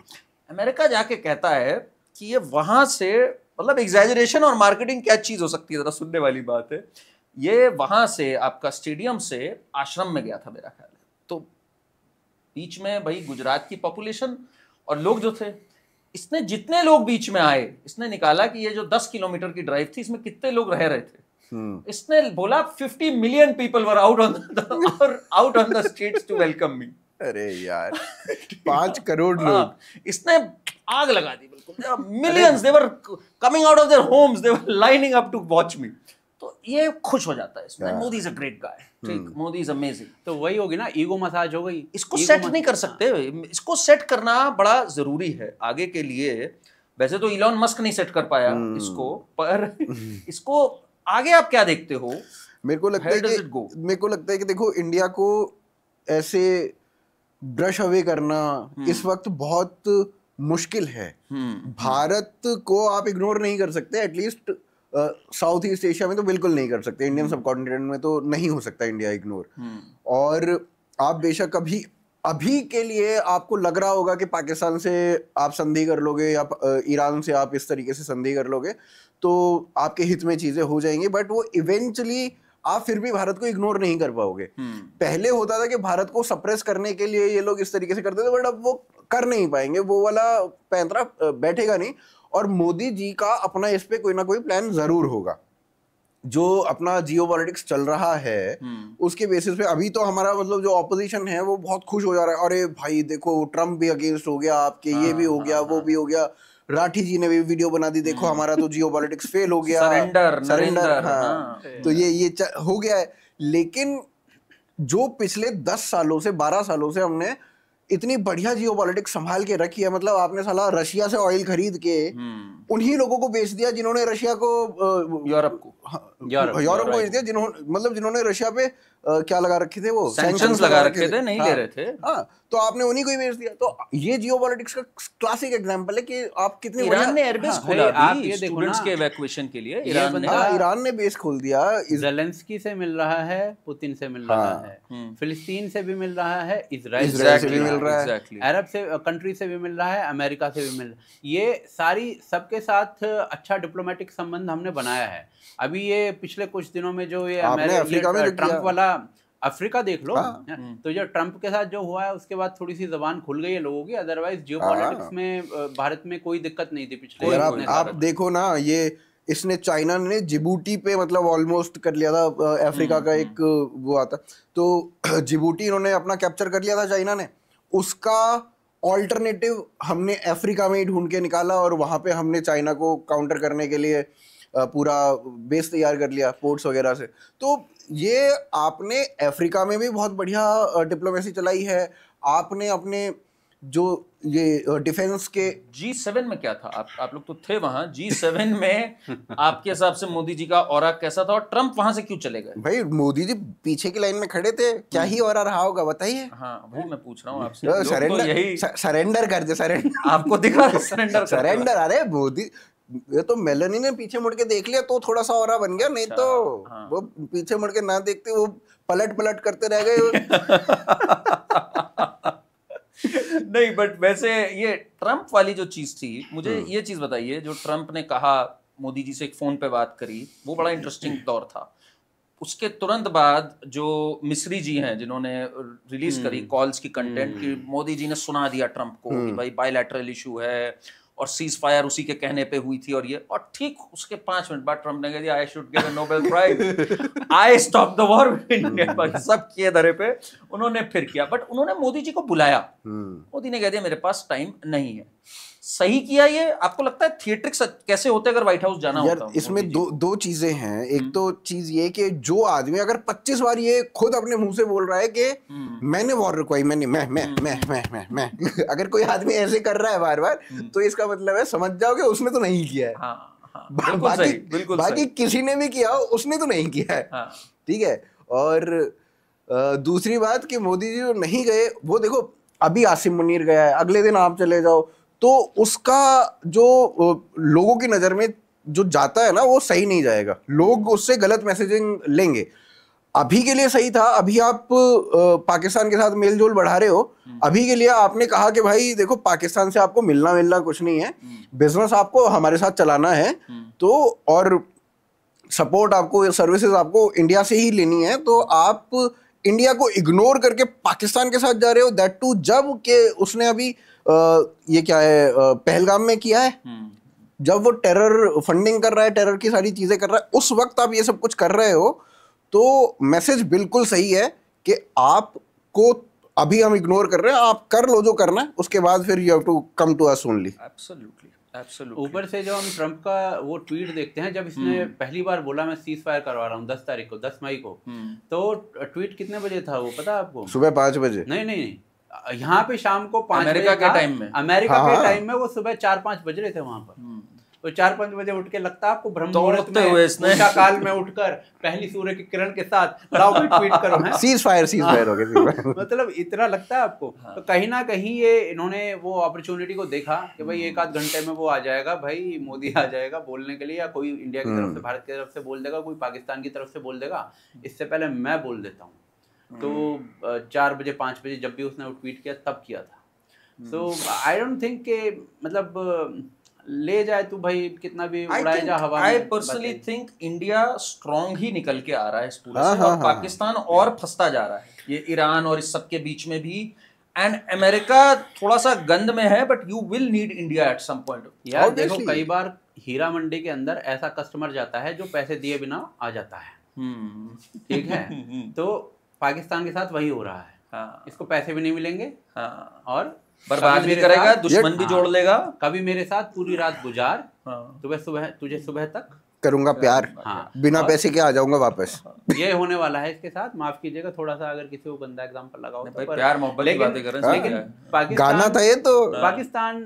अमेरिका जाके कहता है कि ये वहां से, मतलब एग्जैजरेशन और मार्केटिंग क्या चीज हो सकती है, जरा सुनने वाली बात है। ये वहां से आपका स्टेडियम से आश्रम में गया था मेरा ख्याल है, तो बीच में भाई गुजरात की पॉपुलेशन और लोग जो थे, इसने जितने लोग बीच में आए, इसने निकाला कि ये जो 10 किलोमीटर की ड्राइव थी इसमें कितने लोग रह रहे थे। इसने बोला 50 million people were out on the streets to welcome me. अरे यार 5 करोड़ लोग, इसने आग लगा दी बिल्कुल। Millions they were coming out of their homes, they were lining up to watch me. तो ये खुश हो जाता है इसमें, Modi is a great guy, ठीक, मोदी इज अमेजिंग। तो वही होगी ना, ईगो मसाज हो गई। इसको सेट नहीं कर सकते, इसको सेट करना बड़ा जरूरी है आगे के लिए। वैसे तो इलॉन मस्क नहीं सेट कर पाया इसको, पर इसको आगे आप क्या देखते हो? मेरे को लगता है कि देखो, इंडिया को ऐसे ब्रश अवे करना इस वक्त बहुत मुश्किल है। भारत को आप इग्नोर नहीं कर सकते, एटलीस्ट साउथ ईस्ट एशिया में तो बिल्कुल नहीं कर सकते, इंडियन सब कॉन्टिनेंट में तो नहीं हो सकता इंडिया इग्नोर। और आप बेशक अभी के लिए आपको लग रहा होगा कि पाकिस्तान से आप संधि कर लोगे या ईरान से आप इस तरीके से संधि कर लोगे तो आपके हित में चीजें हो जाएंगी, बट वो इवेंचुअली आप फिर भी भारत को इग्नोर नहीं कर पाओगे। पहले होता था कि भारत को सप्रेस करने के लिए ये लोग इस तरीके से करते थे, बट अब वो कर नहीं पाएंगे, वो वाला पैंतरा बैठेगा नहीं। और मोदी जी का अपना इस पे कोई ना कोई प्लान जरूर होगा। जो अपना जियोपॉलिटिक्स चल रहा है उसके बेसिस पे अभी तो हमारा मतलब जो ऑपोजिशन है वो बहुत खुश हो जा रहा है, अरे भाई देखो ट्रम्प भी अगेंस्ट हो गया आपके, ये भी हो गया, वो भी हो गया। राठी जी ने भी वीडियो बना दी, देखो हमारा तो जियोपॉलिटिक्स फेल हो गया, सरेंडर। हाँ, तो ये हो गया है। लेकिन जो पिछले 10 सालों से 12 सालों से हमने इतनी बढ़िया जियोपॉलिटिक्स संभाल के रखी है, मतलब आपने साला रशिया से ऑयल खरीद के उन्हीं लोगों को बेच दिया जिन्होंने रशिया को यूरोप को बेच दिया, जिन्होंने रशिया पे क्या लगा रखे थे, वो सैंक्शंस लगा रखे थे, नहीं ले रहे थे। हाँ, तो आपने उन्हीं को ही बेच दिया। तो ये जियोपॉलिटिक्स का क्लासिक एग्जांपल है कि आप कितने ईरान ने एयरबेस खोला अभी स्टूडेंट्स के इवैक्यूएशन के लिए, ईरान ने बेस खोल दिया। ज़ेलेंस्की से मिल रहा है, पुतिन से मिल रहा है, फिलिस्तीन से भी मिल रहा है, इजराइल से भी मिल रहा है, अरब से कंट्री से भी मिल रहा है, अमेरिका से भी मिल रहा है। ये सारी सबके साथ अच्छा डिप्लोमेटिक संबंध हमने बनाया है। अभी ये पिछले कुछ दिनों में जो ये ट्रम्प वाला अफ्रीका देख लो, तो जो ट्रम्प के साथ जो हुआ है उसके बाद थोड़ी सी जबान खुल गई है लोगों की। अदरवाइज जियोपॉलिटिक्स में भारत में कोई दिक्कत नहीं थी पिछले। आप देखो ना, ये इसने चाइना ने जिबूटी पे मतलब ऑलमोस्ट कर लिया था, अफ्रीका का एक वो आता, तो जिबूटी इन्होंने अपना कैप्चर कर लिया था चाइना ने। उसका ऑल्टरनेटिव हमने अफ्रीका में ही ढूंढ के निकाला और वहां पे हमने चाइना को काउंटर करने के लिए पूरा बेस तैयार कर लिया पोर्ट्स वगैरह से। तो ये आपने अफ्रीका में भी बहुत बढ़िया डिप्लोमेसी चलाई है। आपने अपने जो ये डिफेंस के G7 में क्या था, आप लोग तो थे वहां, G7 में आपके हिसाब से मोदी जी का ऑरा कैसा था और ट्रम्प वहां से क्यों चले गए? भाई मोदी जी पीछे की लाइन में खड़े थे, क्या ही ऑरा रहा होगा बताइए। हाँ वही मैं पूछ रहा हूँ आपसे। सरेंडर कर दे, सरेंडर आपको दिख रहा है सरेंडर? अरे मोदी, ये तो मेलानी ने पीछे मुड़ के देख लिया तो थोड़ा सा ऑरा बन गया, नहीं तो वो पीछे मुड़ के ना देखते वो पलट करते रह गए। नहीं, बट वैसे ये ट्रम्प वाली जो चीज थी, मुझे ये चीज बताइए, जो ट्रम्प ने कहा मोदी जी से एक फोन पे बात करी, वो बड़ा इंटरेस्टिंग दौर था। उसके तुरंत बाद जो मिस्री जी हैं जिन्होंने रिलीज करी कॉल्स की कंटेंट की, मोदी जी ने सुना दिया ट्रम्प को कि भाई बायलैटरल इशू है और सीज फायर उसी के कहने पे हुई थी और ये, और ठीक उसके 5 मिनट बाद ट्रम्प ने कह दिया I should get a Nobel prize, I stop the war between India और सब किए धरे पे उन्होंने फिर किया। बट उन्होंने मोदी जी को बुलाया, मोदी ने कह दिया मेरे पास टाइम नहीं है। सही किया ये? आपको लगता है थिएट्रिक्स कैसे होते अगर व्हाइट हाउस जाना यार होता? इसमें दो चीजें हैं। एक तो चीज ये कि जो आदमी अगर 25 बार ये खुद अपने मुंह से बोल रहा है कि मैंने वॉर रुकवाई, मैं अगर कोई आदमी ऐसे कर रहा है बार बार, तो इसका मतलब है समझ जाओ कि उसने तो नहीं किया है। बाकी किसी ने भी किया हो, उसने तो नहीं किया है। ठीक है। और दूसरी बात कि मोदी जी जो नहीं गए, वो देखो अभी आसिम मुनीर गया है, अगले दिन आप चले जाओ, तो उसका जो लोगों की नजर में जो जाता है ना, वो सही नहीं जाएगा, लोग उससे गलत मैसेजिंग लेंगे। अभी के लिए सही था, अभी आप पाकिस्तान के साथ मेल जोल बढ़ा रहे हो, अभी के लिए आपने कहा कि भाई देखो पाकिस्तान से आपको मिलना कुछ नहीं है, बिजनेस आपको हमारे साथ चलाना है, तो और सपोर्ट आपको, सर्विसेज आपको इंडिया से ही लेनी है, तो आप इंडिया को इग्नोर करके पाकिस्तान के साथ जा रहे हो, दैट टू जब के उसने अभी ये क्या है पहलगाम में किया है, जब वो टेरर फंडिंग कर रहा है, टेरर की सारी चीजें कर रहा है, उस वक्त आप ये सब कुछ कर रहे हो, तो मैसेज बिल्कुल सही है कि आपको अभी हम इग्नोर कर रहे हैं, आप कर लो जो करना है, उसके बाद फिर you have to come to us only. Absolutely. ऊपर से जब हम ट्रम्प का वो ट्वीट देखते हैं, जब इसने पहली बार बोला मैं सीज फायर करवा रहा हूँ 10 तारीख को, 10 मई को, तो ट्वीट कितने बजे था वो पता है आपको? सुबह 5 बजे। नहीं, यहाँ पे शाम को 5 अमेरिका के टाइम में, अमेरिका के टाइम में वो सुबह 4-5 बज रहे थे वहां पर। तो 4-5 बजे उठ के लगता है आपको ब्रह्म मुहूर्त में, उषा काल में उठकर पहली सूर्य की किरण के साथ ट्वीट करो है सीज फायर हो गया। मतलब इतना लगता है आपको। तो कहीं ना कहीं ये इन्होंने वो अपॉर्चुनिटी को देखा कि भाई 1-8 घंटे में वो आ जाएगा, भाई मोदी आ जाएगा बोलने के लिए, या कोई इंडिया की तरफ से, भारत की तरफ से बोल देगा, कोई पाकिस्तान की तरफ से बोल देगा, इससे पहले मैं बोल देता हूँ। तो 4 बजे 5 बजे जब भी उसने वो ट्वीट किया तब किया था। सो आई डोंट थिंक के मतलब ले जाए तो भाई कितना भी उड़ाए जा हवा में। I personally think India strong ही निकल के आ रहा है इस पूरे से, और पाकिस्तान और फंसता जा रहा है ये ईरान और इस सब के बीच में भी। एंड अमेरिका थोड़ा सा गंद में है, but you will need India at some point. यार देखो कई बार हीरा मंडी के अंदर ऐसा कस्टमर जाता है जो पैसे दिए बिना आ जाता है, ठीक है, तो पाकिस्तान के साथ वही हो रहा है। इसको पैसे भी नहीं मिलेंगे और बर्बाद भी करेगा, दुश्मन भी जोड़ लेगा। कभी मेरे साथ पूरी रात गुजार, तुझे सुबह तक करूंगा प्यार, बिना पैसे के आ जाऊंगा वापस। ये होने वाला है इसके साथ। माफ कीजिएगा थोड़ा सा अगर किसी को गंदा एग्जांपल लगाओ तो, प्यार मोहब्बत की बातें कर रहे हैं, लेकिन गाना था ये तो। पाकिस्तान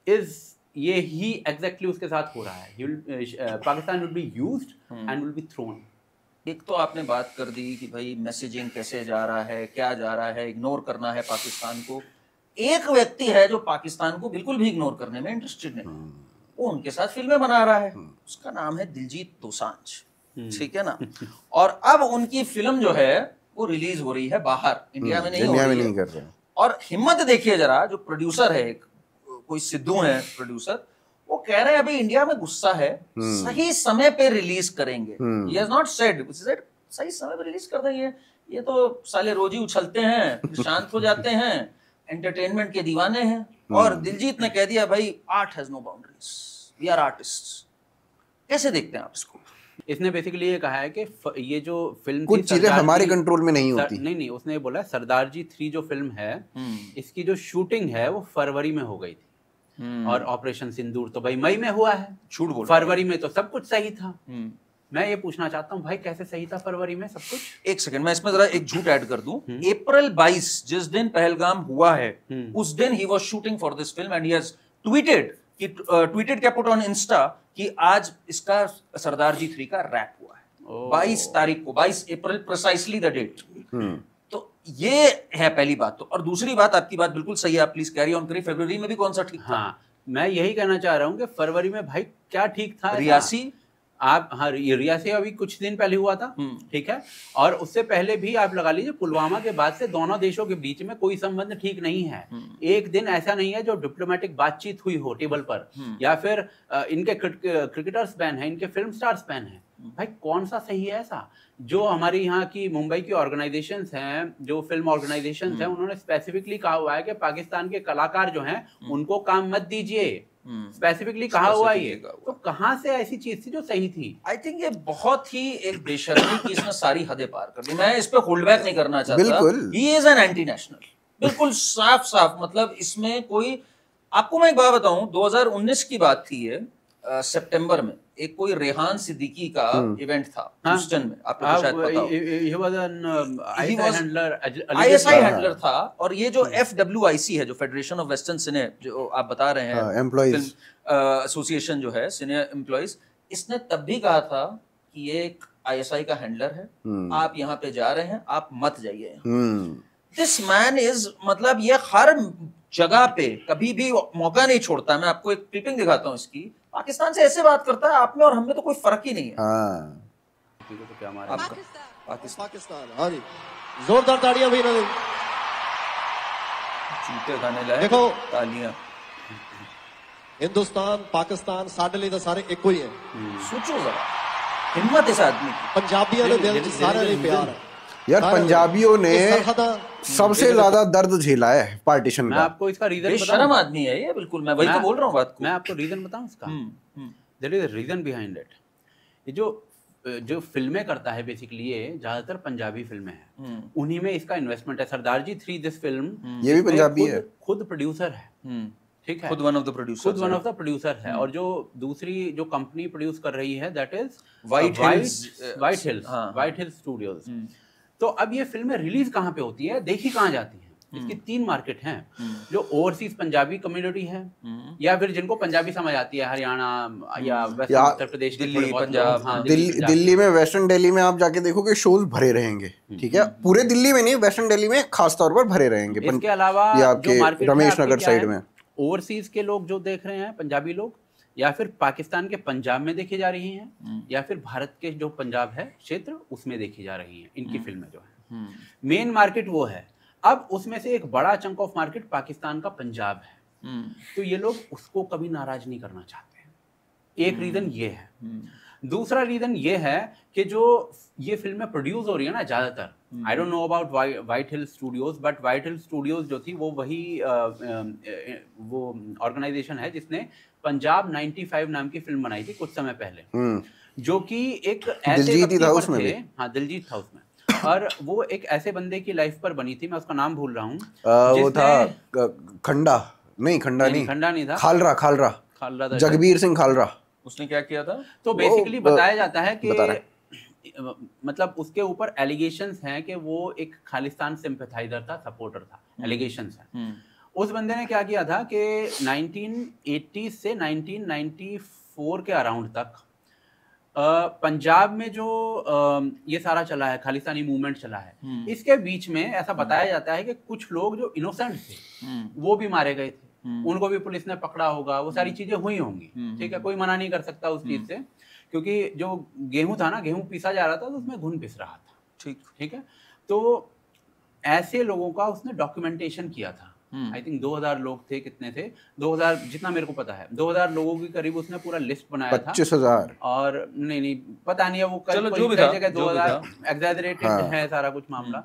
इज ये ही एग्जैक्टली उसके साथ हो रहा है। Pakistan will be used and will be thrown. एक तो आपने बात कर दी कि भाई मैसेजिंग कैसे जा रहा है, क्या जा रहा है, इग्नोर करना है पाकिस्तान को। एक व्यक्ति है जो पाकिस्तान को बिल्कुल भी इग्नोर करने में इंटरेस्टेड नहीं, वो उनके साथ फिल्में बना रहा है, उसका नाम है दिलजीत दोसांझ, ठीक है ना। और अब उनकी फिल्म जो है वो रिलीज हो रही है बाहर, इंडिया में नहीं हो रही है। और हिम्मत देखिए जरा, जो प्रोड्यूसर है, कोई सिद्धू है प्रोड्यूसर, वो कह रहे हैं अभी इंडिया में गुस्सा है, सही समय पे रिलीज करेंगे। He has not said, सही समय पे रिलीज कर देंगे। ये तो साले रोज ही उछलते हैं, फिर शांत हो जाते हैं, एंटरटेनमेंट के दीवाने हैं। और दिलजीत ने कह दिया भाई art has no boundaries, we are artists. कैसे देखते हैं आप इसको? इसने बेसिकली ये कहा है कि ये जो फिल्म कुछ चीजें हमारे कंट्रोल में नहीं होती। नहीं, उसने बोला सरदार जी 3 जो फिल्म है, इसकी जो शूटिंग है वो फरवरी में हो गई थी, और ऑपरेशन सिंदूर तो भाई मई में हुआ है। झूठ बोल, फरवरी में तो सब कुछ सही था। मैं ये पूछना चाहता हूँ भाई कैसे सही था फरवरी में सब कुछ? एक सेकंड, मैं इसमें जरा एक झूठ ऐड कर दूं। अप्रैल 22 जिस दिन पहलगाम हुआ है, उस दिन he was shooting for this film and he has tweeted क्या, पुट ऑन इंस्टा कि आज इसका सरदार जी 3 का रैप हुआ है 22 तारीख को, 22 अप्रैल प्रिसाइसली द डेट। तो ये है पहली बात। तो और दूसरी बात, आपकी बात बिल्कुल सही है, आप प्लीज कैरी ऑन करिए। फरवरी में भी कौन सा ठीक था? हाँ, मैं यही कहना चाह रहा हूँ कि फरवरी में भाई क्या ठीक था? रियासी, आप हाँ, रियासी अभी कुछ दिन पहले हुआ था, ठीक है, और उससे पहले भी आप लगा लीजिए पुलवामा के बाद से दोनों देशों के बीच में कोई संबंध ठीक नहीं है। एक दिन ऐसा नहीं है जो डिप्लोमेटिक बातचीत हुई हो टेबल पर, या फिर इनके क्रिकेटर्स बैन है, इनके फिल्म स्टार्स बैन है, भाई कौन सा सही है ऐसा? जो हमारी यहाँ की मुंबई की ऑर्गेनाइजेशंस हैं, जो फिल्म ऑर्गेनाइजेशंस हैं, उन्होंने स्पेसिफिकली कहा हुआ है कि पाकिस्तान के कलाकार जो हैं उनको काम मत दीजिए, स्पेसिफिकली कहा हुआ है ये। तो कहाँ से ऐसी चीज थी जो सही थी? आई थिंक ये बहुत ही एक बेशर्मी की इसने सारी हदें पार कर दी। मैं इस पे होल्ड बैक नहीं करना चाहता। बिल्कुल, he is an anti national, बिल्कुल साफ साफ। मतलब इसमें कोई, आपको मैं एक बात बताऊं, 2019 की बात थी ये, सितंबर में एक कोई रेहान सिद्दीकी का इवेंट था ह्यूस्टन में, आपको शायद पता हो। he was an ISI handler था। और ये जो FWIC है, जो फेडरेशन ऑफ वेस्टर्न सिने, जो आप बता रहे हैं, एम्प्लॉइज एसोसिएशन जो है सिने एम्प्लॉइज, इसने तब भी कहा था कि ये एक ISI का हैंडलर है, आप यहाँ पे जा रहे हैं, आप मत जाइए। दिस मैन इज, मतलब ये हर जगह पे कभी भी मौका नहीं छोड़ता। मैं आपको एक क्लिपिंग दिखाता हूँ इसकी। पाकिस्तान से ऐसे बात करता है, आप में और हम में तो कोई फर्क ही नहीं है। तो क्या हमारा पाकिस्तान, हाँ जी, जोरदार तालियां भी इन्होंने, जूते खाने लाए, देखो तालियां। हिंदुस्तान पाकिस्तान साडे लिए तो सारे एक ही है। सोचो जरा हिम्मत इस आदमी की। पंजाबियों ने दिल च सारे लिए प्यार है यार। पंजाबियों ने सबसे ज्यादा दर्द झेला है पार्टीशन मैं का। आपको इसका रीजन बेशरम आदमी है ये, बिल्कुल। मैं वही तो बोल रहा हूँ बात को। मैं आपको रीजन बताऊं इसका। There is a reason behind it. ये जो फिल्में करता है बेसिकली, ये ज्यादातर पंजाबी फिल्में हैं, उन्हीं में इसका इन्वेस्टमेंट है। सरदार जी 3 दिस फिल्म, ये भी पंजाबी है, खुद प्रोड्यूसर है, ठीक है, खुद वन ऑफ द प्रोड्यूसर है। और जो दूसरी जो कंपनी प्रोड्यूस कर रही है, that is white hills studios. तो अब ये फिल्में रिलीज कहाँ पे होती है, देखी कहाँ जाती है? इसकी 3 मार्केट हैं। जो ओवरसीज पंजाबी कम्युनिटी है, या फिर जिनको पंजाबी समझ आती है, हरियाणा या वेस्टर्न उत्तर प्रदेश, दिल्ली, पंजाब। दिल्ली में, वेस्टर्न दिल्ली में आप जाके देखोगे शोज भरे रहेंगे, ठीक है। पूरे दिल्ली में नहीं, वेस्टर्न दिल्ली में खास तौर पर भरे रहेंगे। इसके अलावा जो मार्केट रमेश नगर साइड में ओवरसीज के लोग जो देख रहे हैं, पंजाबी लोग, या फिर पाकिस्तान के पंजाब में देखी जा रही हैं, या फिर भारत के जो पंजाब है क्षेत्र, उसमें देखी जा रही हैं इनकी फिल्में जो है। मेन मार्केट वो है। अब उसमें से एक बड़ा चंक ऑफ मार्केट पाकिस्तान का पंजाब है, तो ये लोग उसको कभी नाराज नहीं करना चाहते। एक रीजन ये है। दूसरा रीजन ये है कि जो ये फिल्में प्रोड्यूस हो रही है ना, ज्यादातर, I don't know about white hill studios, but white hill studios जो थी वो वही वो ऑर्गेनाइजेशन है जिसने पंजाब 95 नाम की फिल्म बनाई थी कुछ समय पहले, जो कि एक ऐसे दिलजीत था उसमें भी। हाँ, दिलजीत था उसमें। और वो एक ऐसे बंदे की लाइफ पर बनी थी, मैं उसका नाम भूल रहा हूँ। वो था खंडा नहीं, खंडा नहीं था, खालरा, जगबीर सिंह खालरा। उसने क्या किया था? तो बेसिकली बताया जाता है कि मतलब उसके ऊपर एलिगेशंस हैं कि वो एक खालिस्तान सिंपैथाइजर था, सपोर्टर था, एलिगेशंस हैं। उस बंदे ने क्या किया था कि 1980 से 1994 के अराउंड तक पंजाब में जो ये सारा चला है, खालिस्तानी मूवमेंट चला है, इसके बीच में ऐसा बताया जाता है कि कुछ लोग जो इनोसेंट थे वो भी मारे गए थे, उनको भी पुलिस ने पकड़ा होगा, वो सारी चीजें हुई होंगी, ठीक है, कोई मना नहीं कर सकता उस चीज से, क्योंकि जो गेहूं था ना, गेहूं पीसा जा रहा था तो उसमें घुन पिस रहा था, ठीक है। तो ऐसे लोगों का उसने डॉक्यूमेंटेशन किया था। आई थिंक 2000 लोग थे, कितने थे, 2000 जितना मेरे को पता है, 2000 लोगों के करीब उसने पूरा लिस्ट बनाया था। 25,000 और नहीं पता नहीं है वो चलो जो भी था, 2000 एग्जैजरेटेड है सारा कुछ मामला,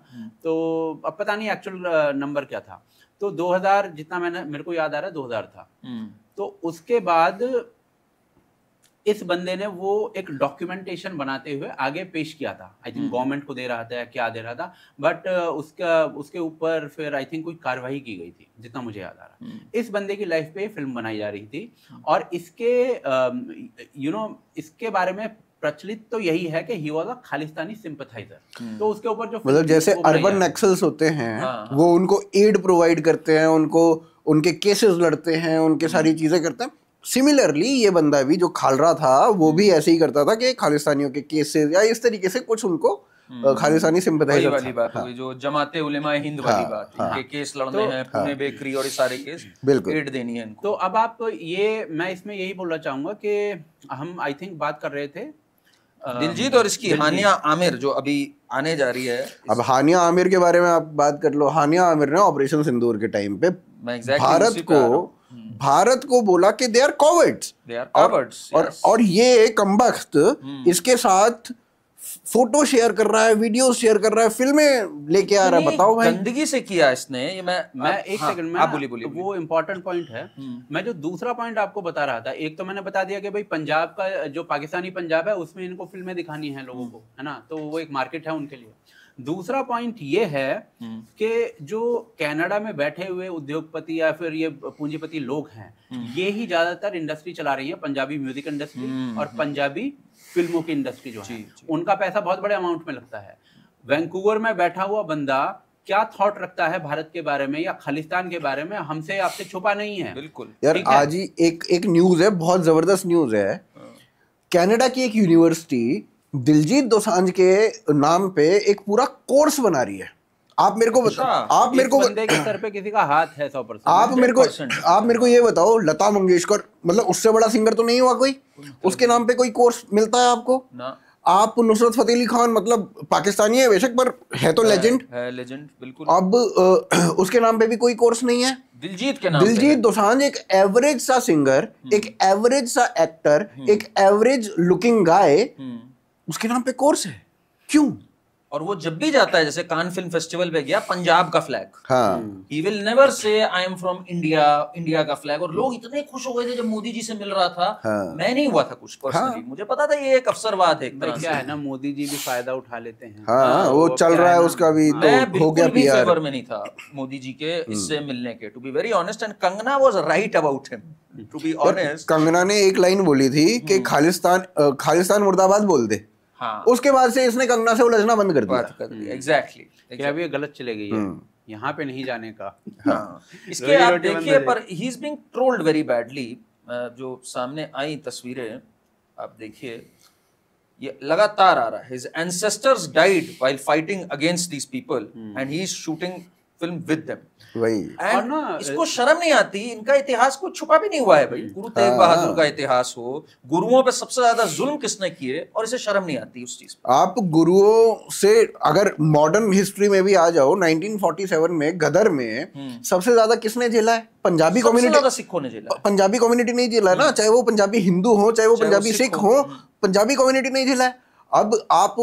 तो अब पता नहीं एक्चुअल नंबर क्या था। तो 2000 जितना मेरे को याद आ रहा है 2000 था। तो उसके बाद इस बंदे ने वो एक डॉक्यूमेंटेशन बनाते हुए आगे पेश किया था। आई थिंक गवर्नमेंट को दे रहा था या क्या दे रहा था, बट उसके ऊपर फिर आई थिंक कोई कार्रवाई की गई थी, जितना मुझे याद आ रहा है। इस बंदे की लाइफ पे फिल्म बनाई जा रही थी, और इसके इसके बारे में प्रचलित तो यही है कि he was a Khalistani sympathiser. तो उसके ऊपर जो मतलब जैसे अर्बन नक्सल्स होते हैं, वो उनको एड प्रोवाइड करते हैं, उनको उनके केसेस लड़ते हैं, उनके सारी चीजें करते हैं। सिमिलरली ये बंदा भी जो खालरा था, वो भी ऐसे ही करता था कि खालिस्तानियों के केसेस या इस तरीके से कुछ उनको खालिस्तानी सिंपैथाइजर वाली बात हुई, जो जमाते उलेमा हिंद वाली बात, इनके केस लड़ने हैं, पुणे बेकरी और ये सारे केस, बिल्कुल एड देनी है इनको। तो अब आप मैं इसमें यही बोलना चाहूंगा कि हम आई थिंक बात कर रहे थे दिलजीत और इसकी हानिया आमिर जो अभी आने जा रही है। अब हानिया आमिर के बारे में आप बात कर लो। हानिया आमिर ने ऑपरेशन सिंदूर के टाइम पे भारत को भारत को बोला कि दे आर कॉवर्ड्स, और ये कमबख्त इसके साथ फोटो शेयर कर रहा है, वीडियो शेयर कर रहा है, फिल्में लेके आ रहा है। बताओ भाई, गंदगी से किया इसने ये। मैं एक सेकंड में, आप बोलिए। वो इम्पोर्टेंट पॉइंट है। मैं जो दूसरा पॉइंट आपको बता रहा था, एक तो मैंने बता दिया कि भाई पंजाब का जो पाकिस्तानी पंजाब है उसमें इनको फिल्में दिखानी है लोगों को, है ना, तो वो एक मार्केट है उनके लिए। दूसरा पॉइंट ये है कि जो कनाडा में बैठे हुए उद्योगपति या फिर ये पूंजीपति लोग हैं, ये ही ज्यादातर इंडस्ट्री चला रही है, पंजाबी म्यूजिक इंडस्ट्री और पंजाबी फिल्मों की इंडस्ट्री जो है, उनका पैसा बहुत बड़े अमाउंट में लगता है। वैंकूवर में बैठा हुआ बंदा क्या थॉट रखता है भारत के बारे में या खालिस्तान के बारे में, हमसे आपसे छुपा नहीं है। बिल्कुल यार, आज ही एक न्यूज है, बहुत जबरदस्त न्यूज है। कनाडा की एक यूनिवर्सिटी दिलजीत दोसांझ के नाम पे एक पूरा कोर्स बना रही है। आप मेरे को बंदे के सर पे किसी का हाथ है 100%। आप मेरे को ये बताओ, लता मंगेशकर मतलब उससे बड़ा सिंगर तो नहीं हुआ कोई, उसके नाम पे कोई कोर्स मिलता है आपको ना? आप नुसरत फतेह अली खान, मतलब पाकिस्तानी है बेशक पर है तो लेजेंड है, लेजेंड बिल्कुल। अब उसके नाम पे भी कोई कोर्स नहीं है। दिलजीत के नाम, दिलजीत दोसांझ एक एवरेज सा सिंगर, एक एवरेज सा एक्टर, एक एवरेज लुकिंग गाय, उसके नाम पे कोर्स है, क्यों? और वो जब भी जाता है, जैसे कान फिल्म फेस्टिवल पे गया, पंजाब का flag, he will never say I am from India, India का फ्लैग। और लोग इतने खुश हो गए थे जब मोदी जी से मिल रहा था। मैं नहीं हुआ था कुछ पर्सनली, मुझे पता था ये एक अफसरवाद है। क्या है ना, मोदी जी भी फायदा उठा लेते हैं। वो चल रहा है उसका भी, तो हो गया भी फेवर में नहीं था मोदी जी के इससे मिलने के, to be very honest. And Kangana was right about him, to be honest. Kangana ने एक लाइन बोली थी कि खालिस्तान मुर्दाबाद बोल दे। हाँ। उसके बाद से इसने कंगना से उलझना बंद कर दिया। एग्जैक्टली। अभी गलत चले गई है, यहाँ पे नहीं जाने का। हाँ। इसके आप देखिए, पर he is being trolled very badly. जो सामने आई तस्वीरें आप देखिए, ये लगातार आ रहा है। His ancestors died while fighting against these people and he is shooting film with them. वही। और ना इसको शर्म नहीं आती, इनका इतिहास को छुपा भी नहीं हुआ है भाई। गुरु तेग बहादुर का इतिहास हो, गुरुओं पे सबसे ज्यादा जुल्म किसने किए, और इसे शर्म नहीं आती उस चीज पे। आप गुरुओं से अगर मॉडर्न हिस्ट्री में भी आ जाओ, 1947 में गदर में सबसे ज्यादा किसने झेला है? पंजाबी कम्युनिटी, सिखों ने झेला। पंजाबी कम्युनिटी नहीं झेला ना, चाहे वो पंजाबी हिंदू हो, चाहे वो पंजाबी सिख हो, पंजाबी कम्युनिटी नहीं झेला है। अब आप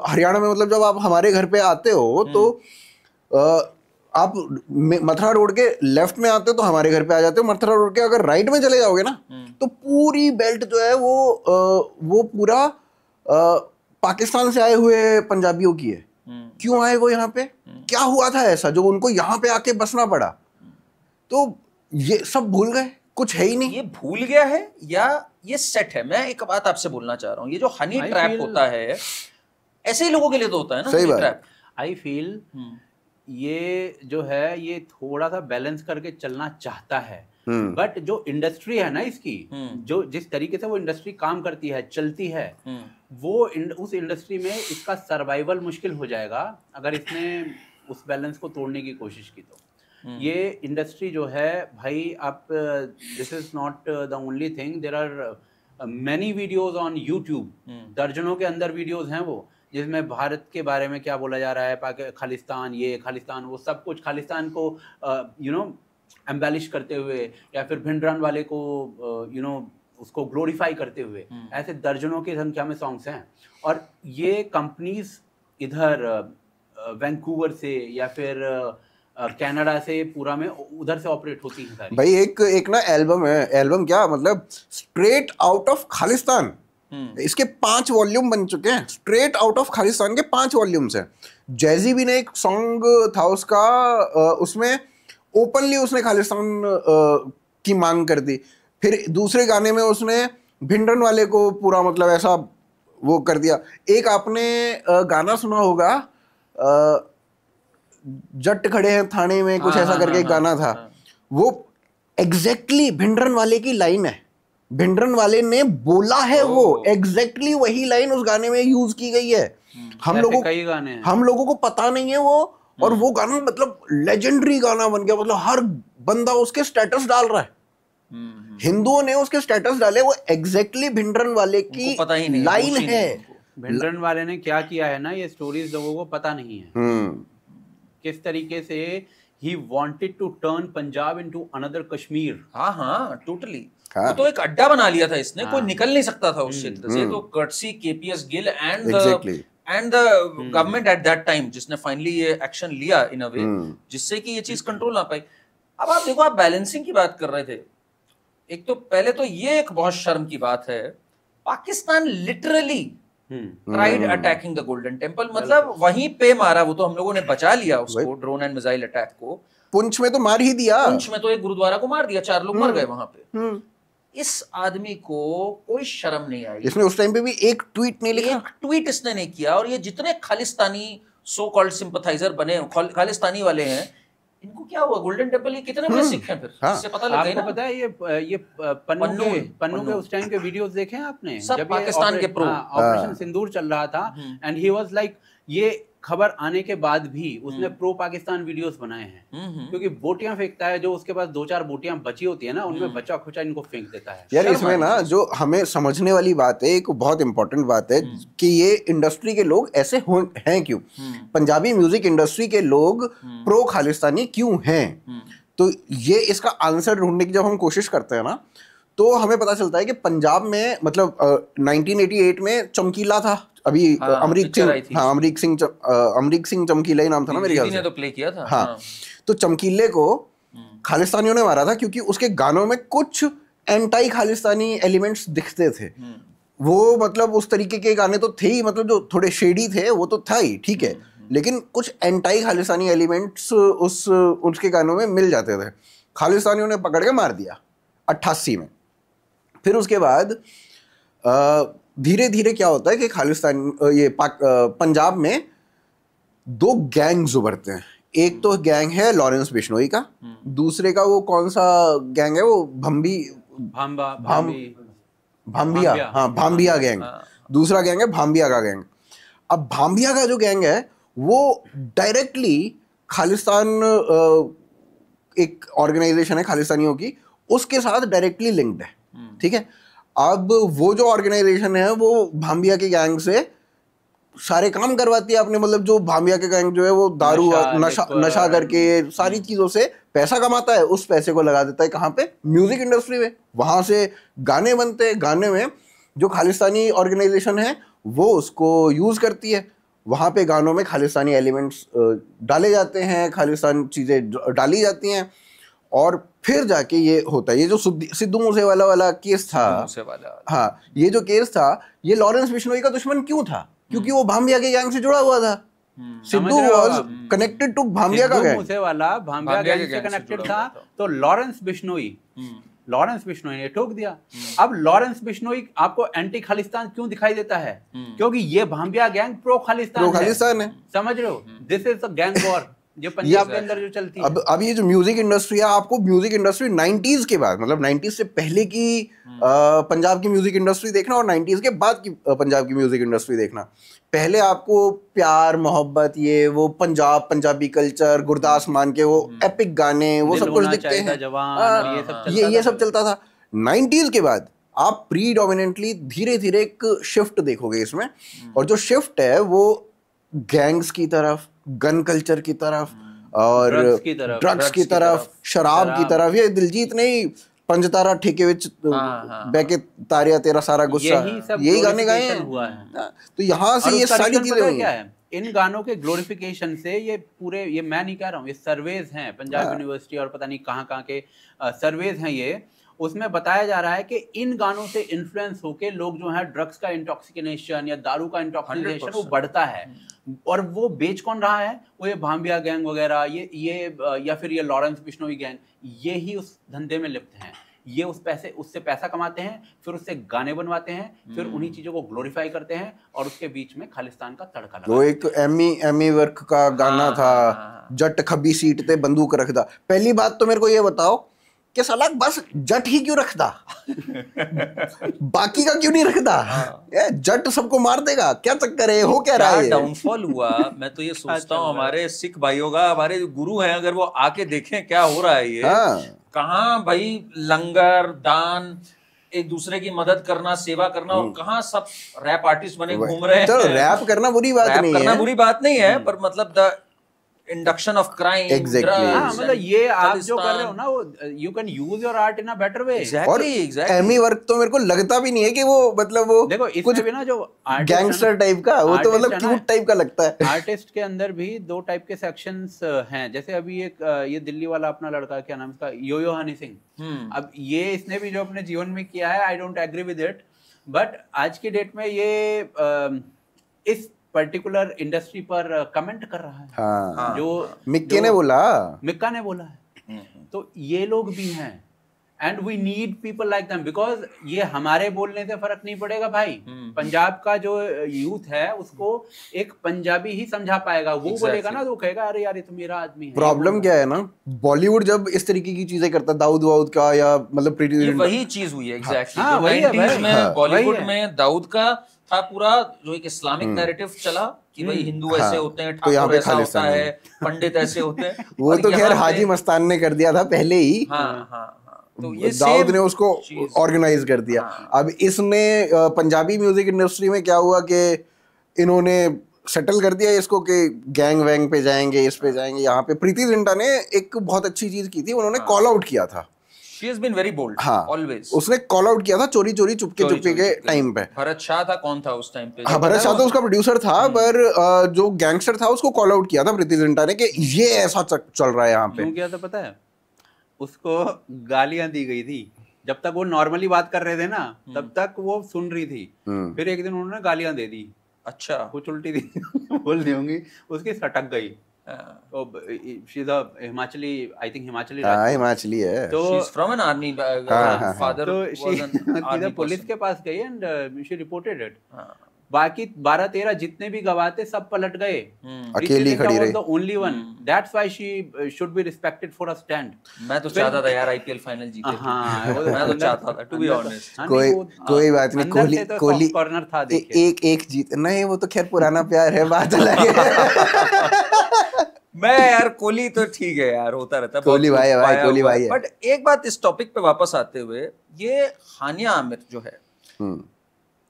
हरियाणा में, मतलब जब आप हमारे घर पे आते हो तो आप मथुरा रोड के लेफ्ट में आते हो तो हमारे घर पे आ जाते हो। मथुरा रोड के अगर राइट में चले जाओगे ना, तो पूरी बेल्ट जो है वो पूरा पाकिस्तान से आए हुए पंजाबियों की है। क्यों आए वो यहाँ पे? क्या हुआ था ऐसा जो उनको यहाँ पे आके बसना पड़ा? तो ये सब भूल गए, कुछ है ही नहीं। ये भूल गया है या ये सेट है? मैं एक बात आपसे बोलना चाह रहा हूँ, ये जो हनी ट्रैप होता है, ऐसे ही लोगों के लिए तो होता है ना। सही बात। आई फील ये जो है, ये थोड़ा सा बैलेंस करके चलना चाहता है, बट जो इंडस्ट्री है ना इसकी, जो जिस तरीके से वो इंडस्ट्री काम करती है, चलती है, वो उस इंडस्ट्री में इसका सर्वाइवल मुश्किल हो जाएगा अगर इसने उस बैलेंस को तोड़ने की कोशिश की तो। ये इंडस्ट्री जो है भाई, आप this is not the only thing, there are many videos on YouTube, दर्जनों के अंदर वीडियोज हैं वो, जिसमें भारत के बारे में क्या बोला जा रहा है, खालिस्तान ये, खालिस्तान वो, सब कुछ खालिस्तान को एम्बेलिश करते हुए, या फिर भिंडरान वाले को उसको ग्लोरीफाई करते हुए, ऐसे दर्जनों की संख्या में सॉन्ग्स हैं। और ये कंपनीज इधर वैंकूवर से या फिर कनाडा से पूरा में उधर से ऑपरेट होती है सारी। भाई एक ना एल्बम है, एल्बम क्या मतलब, स्ट्रेट आउट ऑफ खालिस्तान। इसके 5 वॉल्यूम बन चुके हैं, स्ट्रेट आउट ऑफ खालिस्तान के 5 वॉल्यूम्स हैं। जैजी भी ने एक सॉन्ग था उसका, उसमें ओपनली उसने खालिस्तान की मांग कर दी। फिर दूसरे गाने में उसने भिंडरन वाले को पूरा मतलब ऐसा वो कर दिया। एक आपने गाना सुना होगा, जट खड़े हैं थाने में, कुछ ऐसा करके एक गाना था। वो एग्जैक्टली भिंडरन वाले की लाइन है, भिंडरन वाले ने बोला है, वो एग्जैक्टली वही लाइन उस गाने में यूज की गई है। हम लोगों को पता नहीं है वो, और वो गाना मतलब लेजेंडरी गाना बन गया। मतलब हर बंदा उसके स्टेटस डाल रहा है, हिंदुओं ने उसके स्टेटस डाले, वो एग्जैक्टली भिंडरन वाले की लाइन है। भिंडरन वाले ने क्या किया है ना, ये स्टोरीज लोगों को पता नहीं है किस तरीके से he wanted to turn Punjab into another Kashmir. हाँ टोटली। वो तो एक अड्डा बना लिया था इसने, कोई निकल नहीं सकता था उस क्षेत्र से। तो courtesy KPS Gill and the government at that time, जिसने फाइनली ये एक्शन लिया इन अ वे जिससे कि ये चीज कंट्रोल ना पाई। अब आप देखो, आप बैलेंसिंग की बात कर रहे थे। एक तो पहले तो ये एक बहुत शर्म की बात है, Pakistan literally tried attacking the golden temple, मतलब वहीं पे मारा। वो तो हम लोगों ने बचा लिया उसको, ड्रोन एंड मिसाइल अटैक को। पुंछ में तो मार ही दिया, पुंछ में तो एक गुरुद्वारा को मार दिया, 4 लोग मर गए वहां पे। इस आदमी को कोई शर्म नहीं आई। इसने उस टाइम पे भी एक ट्वीट नहीं लिखा, एक ट्वीट इसने नहीं किया। और ये जितने खालिस्तानी सो कॉल्ड सिंपथाइजर बने, खालिस्तानी वाले हैं, इनको क्या हुआ? गोल्डन टेम्पल ये कितने बड़े सिख हैं फिर? इससे पता लग गया ना। आपको पता है ये पन्नू के उस टाइम के वीडियोस देखे हैं आपने? सब जब पाकिस्तान के प्रो ऑपरेशन सिंदूर चल रहा था, एंड ही वाज लाइक, ये खबर आने के बाद भी उसने प्रो पाकिस्तान वीडियोस बनाए हैं, क्योंकि बोटियां फेंकता है, जो उसके पास 2-4 बोटियां बची होती है ना, उनमें बचा खुचा इनको फेंक देता है। यार इसमें ना जो हमें समझने वाली बात है, एक बहुत इंपॉर्टेंट बात है कि ये इंडस्ट्री के लोग ऐसे हैं क्यों, पंजाबी म्यूजिक इंडस्ट्री के लोग प्रो खालिस्तानी क्यों हैं। तो ये इसका आंसर ढूंढने की जब हम कोशिश करते हैं ना, तो हमें पता चलता है कि पंजाब में मतलब 1988 में चमकीला था, अभी अमरीक सिंह चमकीला ही नाम था ना मेरे ख्याल से, तो प्ले किया था। हाँ, तो चमकीले को खालिस्तानियों ने मारा था क्योंकि उसके गानों में कुछ एंटी खालिस्तानी एलिमेंट्स दिखते थे। वो मतलब उस तरीके के गाने तो थे ही, मतलब जो थोड़े शेडी थे वो तो था ही, ठीक है, लेकिन कुछ एंटी खालिस्तानी एलिमेंट्स उसके गानों में मिल जाते थे। खालिस्तानियों ने पकड़ के मार दिया 88 में। फिर उसके बाद धीरे धीरे क्या होता है कि खालिस्तान पंजाब में 2 गैंग्स उभरते हैं। एक तो गैंग है लॉरेंस बिश्नोई का, दूसरे का वो कौन सा गैंग है, वो भाम्बिया गैंग। दूसरा गैंग है भाम्बिया का गैंग। अब भाम्बिया का जो गैंग है वो डायरेक्टली खालिस्तान, एक ऑर्गेनाइजेशन है खालिस्तानियों की, उसके साथ डायरेक्टली लिंक्ड है, ठीक है। अब वो जो ऑर्गेनाइजेशन है वो भाम्बिया के गैंग से सारे काम करवाती है अपने, मतलब जो भाम्बिया के गैंग जो है वो दारू नशा करके सारी चीजों से पैसा कमाता है। उस पैसे को लगा देता है कहाँ पे? म्यूजिक इंडस्ट्री में। वहां से गाने बनते हैं, गाने में जो खालिस्तानी ऑर्गेनाइजेशन है वो उसको यूज करती है। वहां पे गानों में खालिस्तानी एलिमेंट्स डाले जाते हैं, खालिस्तान चीजें डाली जाती हैं, और फिर जाके ये होता है। ये जो सिद्धू मूसेवाला वाला केस था, हाँ, ये जो केस था, ये लॉरेंस बिश्नोई का दुश्मन क्यों था? क्योंकि वो भाम्बिया के गैंग से जुड़ा हुआ था। सिद्धू वाज कनेक्टेड टू भाम्बिया का गैंग। मूसेवाला भाम्बिया गैंग से कनेक्टेड था, तो लॉरेंस बिश्नोई ने ठोक दिया। अब लॉरेंस बिश्नोई आपको एंटी खालिस्तान क्यों दिखाई देता है? क्योंकि ये भाम्बिया गैंग प्रो खालिस्तान है। समझ रहे हो? This is the gang war जो पंजाब के अंदर जो चलती है। अब ये जो म्यूजिक इंडस्ट्री है, आपको म्यूजिक इंडस्ट्री 90s के बाद, मतलब 90s से पहले की पंजाब की म्यूजिक इंडस्ट्री देखना और 90s के बाद की पंजाब की म्यूजिक इंडस्ट्री देखना। पहले आपको प्यार मोहब्बत, ये वो पंजाबी कल्चर, गुरदास मान के वो एपिक गाने, वो सब कुछ दिखते हैं, ये सब चलता था। 90s के बाद आप प्रीडोमिनेंटली धीरे धीरे एक शिफ्ट देखोगे इसमें, और जो शिफ्ट है वो गैंग्स की तरफ, गन कल्चर की तरफ, और ड्रग्स की तरफ, शराब की तरफ। ये दिलजीत नहीं, पंजतारा ठेके विच बैके तारिया तेरा सारा गुस्सा, यही गाने गाए हैं। तो यहाँ से ये सारी चीजें क्या है, इन गानों के ग्लोरिफिकेशन से ये पूरे, ये मैं नहीं कह रहा हूँ, ये सर्वेज हैं पंजाब यूनिवर्सिटी और पता नहीं कहाँ के सर्वेज हैं ये, उसमें बताया जा रहा है कि इन गानों से इन्फ्लुएंस होके लोग जो है ड्रग्स का इंटॉक्सिकेशन या दारू का इंटॉक्सिकेशन वो बढ़ता है। और वो बेच कौन रहा है? वो ये भाम्बिया गैंग वगैरह, ये या फिर ये लॉरेंस बिश्नोई गैंग, ये ही उस धंधे में लिप्त हैं। ये उससे पैसा कमाते हैं, फिर उससे गाने बनवाते हैं, फिर उन्हीं चीजों को ग्लोरीफाई करते हैं, और उसके बीच में खालिस्तान का तड़का लगा। वो एक एमी वर्क का गाना था, जट खब्बी सीट ते बंदूक रखदा। पहली बात तो मेरे को ये बताओ कि साला बस जट ही क्यों रखता? बाकी का क्यों नहीं रखता? जट सबको मार देगा, क्या चक्कर है? हो क्या रहा है? डाउनफॉल हुआ। मैं तो ये सोचता हूँ हमारे सिख भाइयों का, हमारे गुरु हैं, अगर वो आके देखें क्या हो रहा है ये। कहाँ भाई लंगर दान, एक दूसरे की मदद करना, सेवा करना, और कहाँ सब रैप आर्टिस्ट बने घूम रहे हैं। तो रैप करना बुरी बात नहीं है, पर मतलब इंडक्शन ऑफ क्राइम, Exactly. हाँ, मतलब ये आप जो कर रहे हो ना, वो you can use your art in a better way. और एमी वर्क तो मेरे को लगता भी नहीं है कि वो मतलब वो देखो इसमें भी ना जो गैंगस्टर टाइप का, वो तो मतलब क्यूट टाइप का लगता है। आर्टिस्ट के अंदर भी 2 टाइप के सेक्शंस हैं। जैसे अभी एक ये दिल्ली वाला अपना लड़का, क्या नाम इसका, यो हनी सिंह। अब ये इसने भी जो अपने जीवन में किया है, I don't agree with it, but आज की डेट में ये इस पर्टिकुलर इंडस्ट्री पर कमेंट कर रहा है। हाँ, जो मिक्का ने बोला है। तो ये लोग भी हैं, and we need people like them, because ये हमारे बोलने से फर्क नहीं पड़ेगा भाई। पंजाब का जो यूथ है उसको एक पंजाबी ही समझा पाएगा। वो बोलेगा ना, तो कहेगा अरे यार ये तो मेरा आदमी है। प्रॉब्लम क्या है ना, बॉलीवुड जब इस तरीके की चीजें करता है, दाऊद वाउद का या मतलब प्रीति, वही चीज हुई है एग्जैक्टली। हाँ, वही है भाई। में बॉलीवुड में दाऊद का था पूरा जो एक इस्लामिक नैरेटिव चला कि भाई हिंदू ऐसे होते हैं, तो यहाँ ठाकुर पे ऐसा होता है, पंडित ऐसे होते हैं। वो तो खैर हाजी मस्तान ने कर दिया था पहले ही। तो ये दाऊद ने उसको ऑर्गेनाइज कर दिया। अब इसने पंजाबी म्यूजिक इंडस्ट्री में क्या हुआ कि इन्होंने सेटल कर दिया इसको कि गैंग वैंग पे जाएंगे, इस पे जाएंगे। यहाँ पे प्रीति जिंटा ने एक बहुत अच्छी चीज की थी, उन्होंने कॉल आउट किया था। She has been very bold, हाँ, always. उसने कॉल आउट किया था चोरी चोरी चुपके के टाइम पे। भरत शाह था, कौन था उस टाइम पे? हाँ, भरत शाह तो उसका प्रोड्यूसर था, पर जो गैंगस्टर था उसको कॉल आउट किया था प्रीति जिंटा ने कि ये ऐसा चल रहा है यहाँ पे। क्यों किया था पता है? उसको गालियां दी गई थी। जब तक वो नॉर्मली बात कर रहे थे ना, तब तक वो सुन रही थी। फिर एक दिन उन्होंने गालियां दे दी। अच्छा, कुछ उल्टी दी बोल दी होंगी, उसकी सटक गई। तो she is a Himachali, I think Himachali. हाँ, हिमाचली है। तो she is from an army father. तो शी पुलिस के पास गई एंड शी रिपोर्टेड इट। बाकी 12-13 जितने भी गवाह थे सब पलट गए, अकेली खड़ी रही। the only one. That's why she should be respected for a stand. मैं तो चाहता था यार आईपीएल फाइनल जीते। हाँ, मैं तो चाहता था, to be honest। कोई बात नहीं, कोहली कॉर्नर था। एक जीत नहीं, वो तो खैर पुराना प्यार है, बात अलग है। मैं यार कोहली तो ठीक है यार, होता रहता है, कोहली भाई है भाई, कोहली भाई है। बट एक बात इस टॉपिक पे वापस आते हुए, ये हानिया आमिर जो है,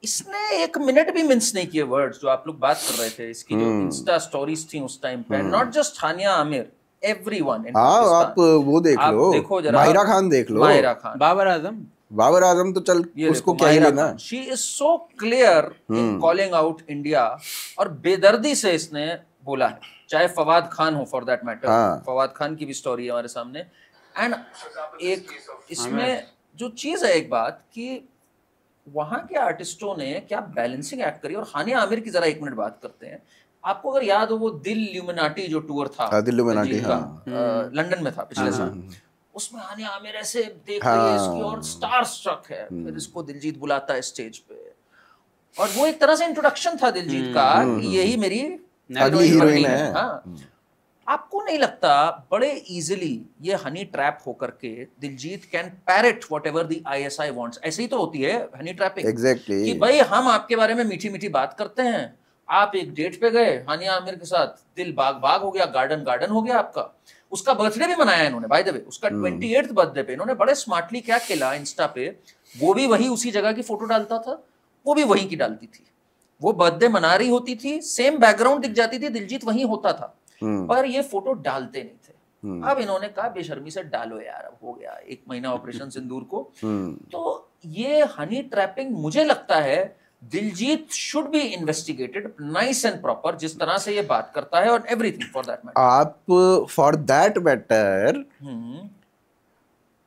इसने 1 मिनट भी मिन्स नहीं किए वर्ड्स। जो आप लोग बात कर रहे थे, इसकी जो इंस्टा स्टोरीज थी उस टाइम पे, not just Hania Aamir, everyone. हाँ, आप वो देख लो, देखो जरा, माहिरा खान देख लो, माहिरा खान, बाबर आजम तो चल, उसको क्या ही लेना। She is so clear in calling out India, और बेदर्दी से इसने बोला है, चाहे फवाद खान हो for that matter. Fawad Khan की भी स्टोरी है हमारे सामने। एंड एक इसमें जो चीज है, एक बात कि वहां के आर्टिस्टों ने क्या बैलेंसिंग एक्ट करी। और हानिया आमिर की जरा 1 मिनट बात करते हैं। आपको अगर याद हो वो दिल ल्यूमिनाटी जो टूर था, लंदन में था पिछले साल, उसमें हानिया आमिर ऐसे देख रही है इसकी और स्टार स्ट्रक है। फिर इसको दिलजीत बुलाता है स्टेज पे, और वो एक तरह से इंट्रोडक्शन था दिलजीत का कि यही मेरी अगली हीरोइन है। हाँ, आपको नहीं लगता बड़े इजीली ये हनी ट्रैप होकर के Diljit can parrot whatever the ISI wants? ऐसे ही तो होती है हनी ट्रैपिंग। एग्जैक्टली, कि भाई हम आपके बारे में मीठी मीठी बात करते हैं, आप एक डेट पे गए हानिया आमिर के साथ, दिल बाग बाग हो गया, गार्डन गार्डन हो गया आपका। उसका बर्थडे भी मनाया इन्होंने, बाय द वे उसका 28th बर्थडे पे इन्होंने बड़े स्मार्टली क्या किया इंस्टा पे, वो भी वही उसी जगह की फोटो डालता था, वो भी वहीं की डालती थी। वो बर्थडे मना रही होती थी, सेम बैकग्राउंड दिख जाती थी, दिलजीत वहीं होता था, पर ये फोटो डालते नहीं थे। अब इन्होंने कहा बेशर्मी से डालो यार, अब हो गया 1 महीना ऑपरेशन सिंदूर को। तो ये हनी ट्रैपिंग मुझे लगता है Diljit should be investigated nice and proper, जिस तरह से ये बात करता है, और एवरीथिंग फॉर दैट मैटर। आप फॉर दैट मैटर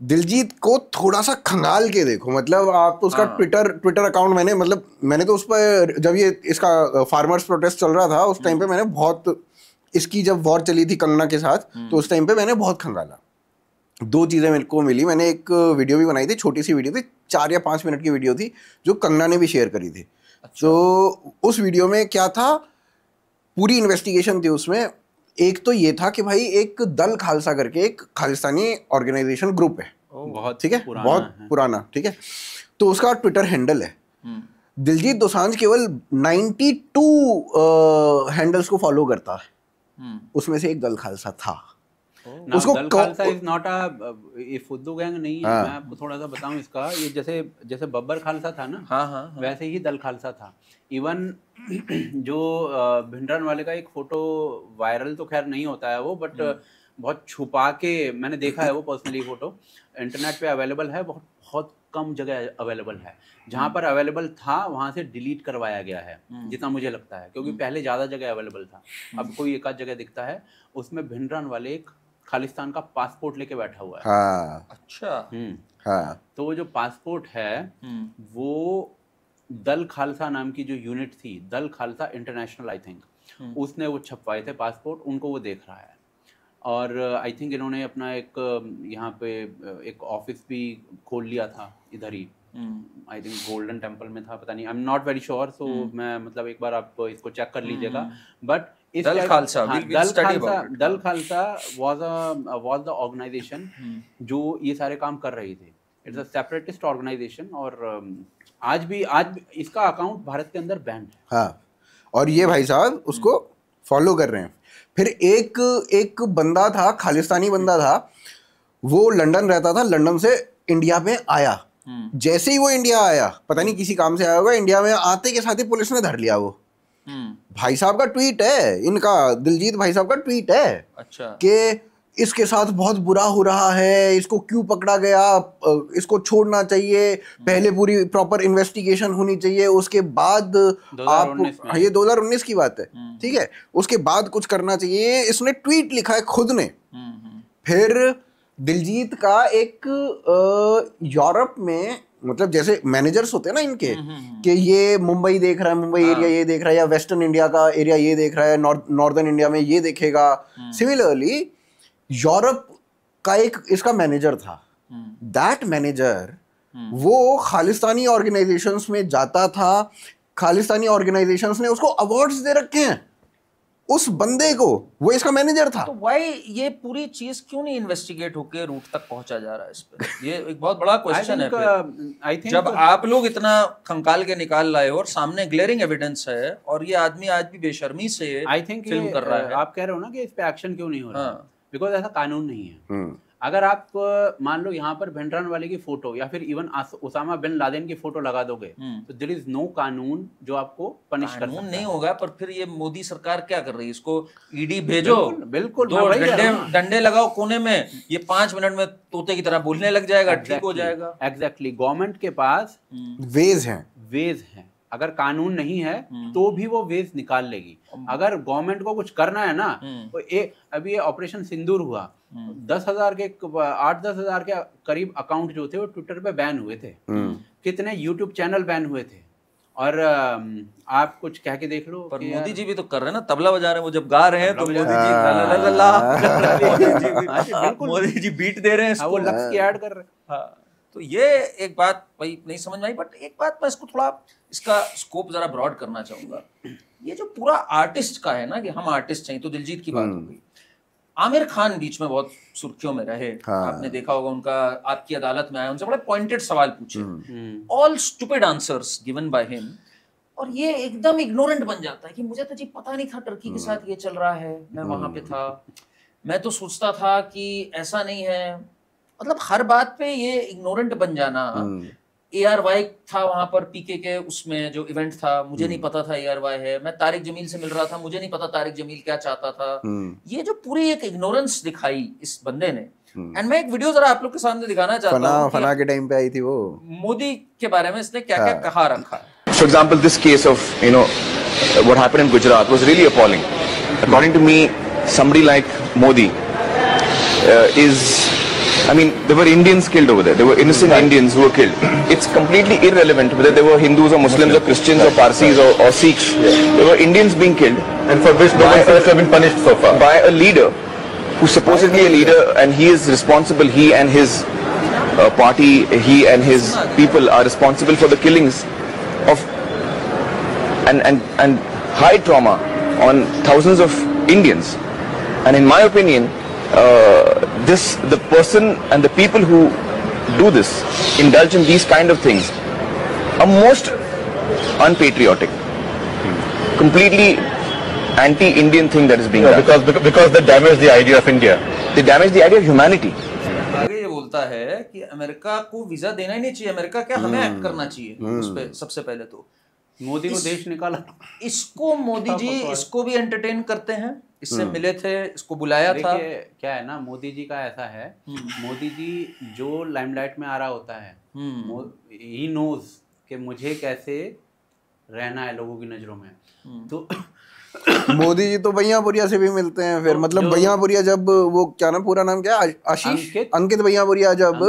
दिलजीत को थोड़ा सा खंगाल के देखो। मतलब आप उसका ट्विटर अकाउंट, मैंने तो उस पर, जब ये इसका फार्मर्स प्रोटेस्ट चल रहा था उस टाइम पे, मैंने बहुत, इसकी जब वॉर चली थी कंगना के साथ, तो उस टाइम पे मैंने बहुत खंगाला। 2 चीजें मेरे को मिली। मैंने एक वीडियो भी बनाई थी, छोटी सी वीडियो थी, 4 या 5 मिनट की वीडियो थी, जो कंगना ने भी शेयर करी थी। अच्छा। तो उस वीडियो में क्या था, पूरी इन्वेस्टिगेशन थी उसमें। एक तो ये था कि भाई एक दल खालसा करके एक खालिस्तानी ऑर्गेनाइजेशन ग्रुप है, बहुत ठीक है, बहुत पुराना, ठीक है। तो उसका ट्विटर हैंडल है, दिलजीत दोसांझ केवल 92 हैंडल्स को फॉलो करता है, उसमें से एक दल खालसा था। उसको दल खालसा इज नॉट ये फुद्दू गैंग नहीं है। मैं आपको थोड़ा सा बताऊं इसका, ये जैसे बब्बर खालसा था ना, हाँ, वैसे ही दल खालसा था। इवन जो भिंडरान वाले का एक फोटो वायरल तो खैर नहीं होता है वो, बट बहुत छुपा के मैंने देखा है वो पर्सनली फोटो, इंटरनेट पे अवेलेबल है, बहुत कम जगह अवेलेबल है। जहाँ पर अवेलेबल था वहाँ से डिलीट करवाया गया है जितना मुझे लगता है, क्योंकि पहले ज़्यादा जगह अवेलेबल था। अब कोई एक आध जगह दिखता है, उसमें भिंडरान वाले एक खालिस्तान का पासपोर्ट लेके बैठा हुआ है। हाँ। अच्छा। हाँ। तो वो जो पासपोर्ट है वो दल खालसा नाम की जो यूनिट थी, दल खालसा इंटरनेशनल आई थिंक, उसने वो छपवाए थे पासपोर्ट, उनको वो देख रहा है। और आई थिंक इन्होंने अपना एक यहाँ पे एक ऑफिस भी खोल लिया था इधर ही, आई थिंक गोल्डन टेम्पल में था, पता नहीं, I am not very sure. So मैं मतलब एक बार आप इसको चेक कर लीजिएगा। बट दल खालसा वाज द ऑर्गेनाइजेशन जो ये सारे काम कर रही थी। इट्स अ सेपरेटिस्ट ऑर्गेनाइजेशन, और आज इसका अकाउंट भारत के अंदर बैंड है। हाँ, और ये भाई साहब उसको फॉलो कर रहे हैं। फिर एक बंदा था, खालिस्तानी बंदा था, वो लंदन रहता था, लंदन से इंडिया में आया। जैसे ही वो इंडिया आया, पता नहीं किसी काम से आया होगा, इंडिया में आते के साथ ही पुलिस ने धर लिया वो। भाई साहब का ट्वीट है, इनका दिलजीत भाई साहब का ट्वीट है। अच्छा। कि इसके साथ बहुत बुरा हो रहा है, इसको क्यों पकड़ा गया, इसको छोड़ना चाहिए, पहले पूरी प्रॉपर इन्वेस्टिगेशन होनी चाहिए, उसके बाद आप, ये 2019 की बात है, ठीक है, उसके बाद कुछ करना चाहिए। इसने ट्वीट लिखा है खुद ने। फिर दिलजीत का एक यूरोप में, मतलब जैसे मैनेजर्स होते हैं ना इनके, कि ये मुंबई देख रहा है, मुंबई एरिया ये देख रहा है, या वेस्टर्न इंडिया का एरिया ये देख रहा है, नॉर्दर्न इंडिया में ये देखेगा। सिमिलरली यूरोप का एक इसका मैनेजर था। दैट मैनेजर वो खालिस्तानी ऑर्गेनाइजेशंस में जाता था, खालिस्तानी ऑर्गेनाइजेशंस ने उसको अवार्ड्स दे रखे हैं उस बंदे को, वो इसका मैनेजर था। तो वाई ये पूरी चीज क्यों नहीं इन्वेस्टिगेट होके रूट तक पहुंचा जा रहा है इस पे? ये एक बहुत बड़ा क्वेश्चन है। फिर जब आप लोग इतना खंगाल के निकाल लाए हो और सामने ग्लेरिंग एविडेंस है, और ये आदमी आज भी बेशर्मी से फिल्म कर रहा है, आप कह रहे हो ना कि इस पे एक्शन क्यों नहीं हो रहा? बिकॉज ऐसा कानून नहीं है। अगर आप मान लो यहाँ पर भिंडरान वाले की फोटो या फिर इवन उसामा बिन लादेन की फोटो लगा दोगे, तो देयर इज नो कानून जो आपको पनिश कर सकता है। नहीं होगा। पर फिर ये मोदी सरकार क्या कर रही है? इसको ईडी भेजो, बिल्कुल दो डंडे लगाओ कोने में, ये 5 मिनट में तोते की तरह बोलने लग जाएगा, ठीक हो जाएगा। एग्जैक्टली। गवर्नमेंट के पास वेज हैं। अगर कानून नहीं है तो भी वो वेज निकाल लेगी। अगर गवर्नमेंट को कुछ करना है ना, तो अभी ये ऑपरेशन सिंदूर हुआ, 10,000 के 8-10 हज़ार के करीब अकाउंट जो थे वो ट्विटर पे बैन हुए थे। कितने यूट्यूब चैनल बैन हुए थे। और आप कुछ कह के देख लो। पर मोदी जी भी तो कर रहे हैं ना, तबला बजा रहे हैं। वो जब गा रहे हैं तो मोदी जी बीट दे रहे हैं, वो लक्स की ऐड कर रहे हैं। तो ये एक बात भाई नहीं समझ में आई। बट एक बात मैं इसको थोड़ा इसका स्कोप जरा ब्रॉड करना चाहूंगा। ये जो पूरा आर्टिस्ट का है ना, कि हम आर्टिस्ट चाहिए, तो दिलजीत की बात हो गई। आमिर खान बीच में बहुत सुर्खियों में रहे। आपने देखा होगा, उनका आपकी अदालत में आया, उनसे बड़े पॉइंटेड सवाल पूछे, all stupid answers given by him, और ये एकदम इग्नोरेंट बन जाता है कि मुझे तो जी पता नहीं था टर्की के साथ ये चल रहा है, मैं वहां पे था, मैं तो सोचता था कि ऐसा नहीं है। मतलब हर बात पे ये इग्नोरेंट बन जाना। ARY था वहां पर, पीके के उसमें जो इवेंट था, मुझे नहीं पता था ARY है। मैं तारिक जमील से मिल रहा था, मुझे नहीं पता तारिक जमील क्या चाहता था। ये जो पूरी एक इग्नोरेंस दिखाई इस बंदे ने। एंड मैं एक वीडियो जरा आप लोग के सामने दिखाना चाहता हूँ। फना के टाइम पे आई थी वो, मोदी के बारे में इसने क्या क्या कहा रखा है। For example, this case of, what happened in Gujarat was really appalling. According to me, somebody like Modi there were Indians killed over there. There were innocent Indians who were killed. It's completely irrelevant whether they were Hindus or Muslims or Christians or Parsis or Sikhs. There were Indians being killed. And for which no one has been punished so far. By a leader who's supposedly a leader, and he is responsible, he and his party, he and his people are responsible for the killings of and high trauma on thousands of Indians. And in my opinion, the person and the people who do this, indulge in these kind of things, are most unpatriotic, completely anti-Indian thing that is being done. Because they damage the idea of India. they damage the idea of humanity. आगे ये बोलता है कि America को visa देना ही नहीं चाहिए, America क्या हमें एक्ट करना चाहिए उस पे। सबसे पहले तो मोदी को देश निकाला, इसको मोदी जी इसको भी एंटरटेन करते हैं, इससे मिले थे, इसको बुलाया था। क्या है ना, मोदी जी का ऐसा है, मोदी जी जो लाइमलाइट में आ रहा होता है, ही नोज कि मुझे कैसे रहना है लोगों की नजरों में। तो मोदी जी तो भैयापुरिया से भी मिलते हैं फिर, मतलब भैयापुरिया जब वो क्या नाम, पूरा नाम क्या है, आशीष अंकित भैयापुरिया जब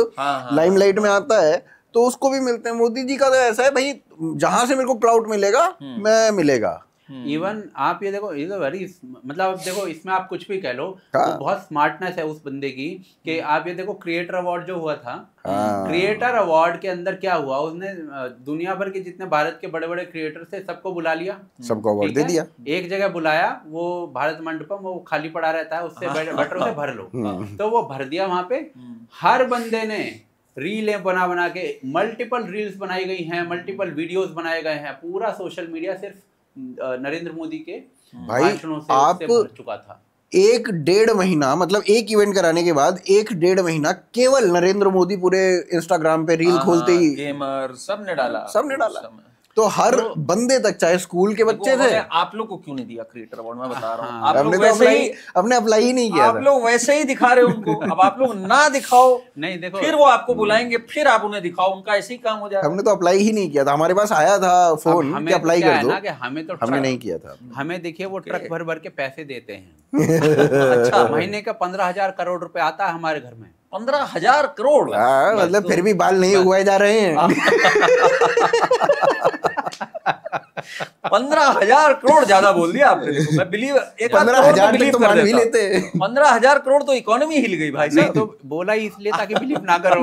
लाइमलाइट में आता है तो उसको भी मिलते हैं। मोदी जी का तो ऐसा है भाई, जहां से मेरे को क्राउड मिलेगा मैं मिलेगा। इवन आप ये देखो, ये तो वेरी मतलब अब देखो इसमें आप कुछ भी कह लो, तो बहुत स्मार्टनेस है उस बंदे की कि आप ये देखो क्रिएटर अवार्ड जो हुआ था, क्रिएटर अवार्ड के अंदर क्या हुआ, उसने दुनिया भर के जितने भारत के बड़े बड़े क्रिएटर थे सबको बुला लिया, सबको अवार्ड दे दिया। एक जगह बुलाया, वो भारत मंडपम वो खाली पड़ा रहता है, उससे बटरों से भर लो, तो वो भर दिया वहां पे। हर बंदे ने रीलें बना के, मल्टीपल रील्स बनाई गई हैं, मल्टीपल वीडियोस बनाए गए हैं, पूरा सोशल मीडिया सिर्फ नरेंद्र मोदी के भाषणों से भर चुका था। 1-1.5 महीना, मतलब एक इवेंट कराने के बाद 1-1.5 महीना केवल नरेंद्र मोदी पूरे इंस्टाग्राम पे रील खोलते ही, गेमर सबने डाला। तो हर बंदे तक, चाहे स्कूल के बच्चे थे। आप लोग को क्यों नहीं दिया क्रिएटर अवार्ड, मैं बता रहा हूँ। आपने तो अपने अप्लाई ही नहीं किया, आप लोग वैसे ही दिखा रहे हो उनको। अब आप लोग ना दिखाओ, नहीं देखो, फिर वो आपको बुलाएंगे, फिर आप उन्हें दिखाओ, उनका ऐसे ही काम हो जाएगा। हमने तो अप्लाई ही नहीं किया था, हमारे पास आया था फोन कि अप्लाई कर दो, हमने नहीं किया था। हमें देखिए वो ट्रक भर भर के पैसे देते हैं। अच्छा, महीने का 15,000 करोड़ रुपए आता है हमारे घर में। 15,000 करोड़, मतलब फिर भी बाल नहीं उगाए जा रहे हैं। 15,000 करोड़ ज्यादा बोल दिया आपने। मैं बिलीव 15,000 तो मान भी लेते। 15,000 करोड़ तो इकोनॉमी हिल गई भाई। नहीं तो बोला ही इसलिए ताकि बिलीव ना करो।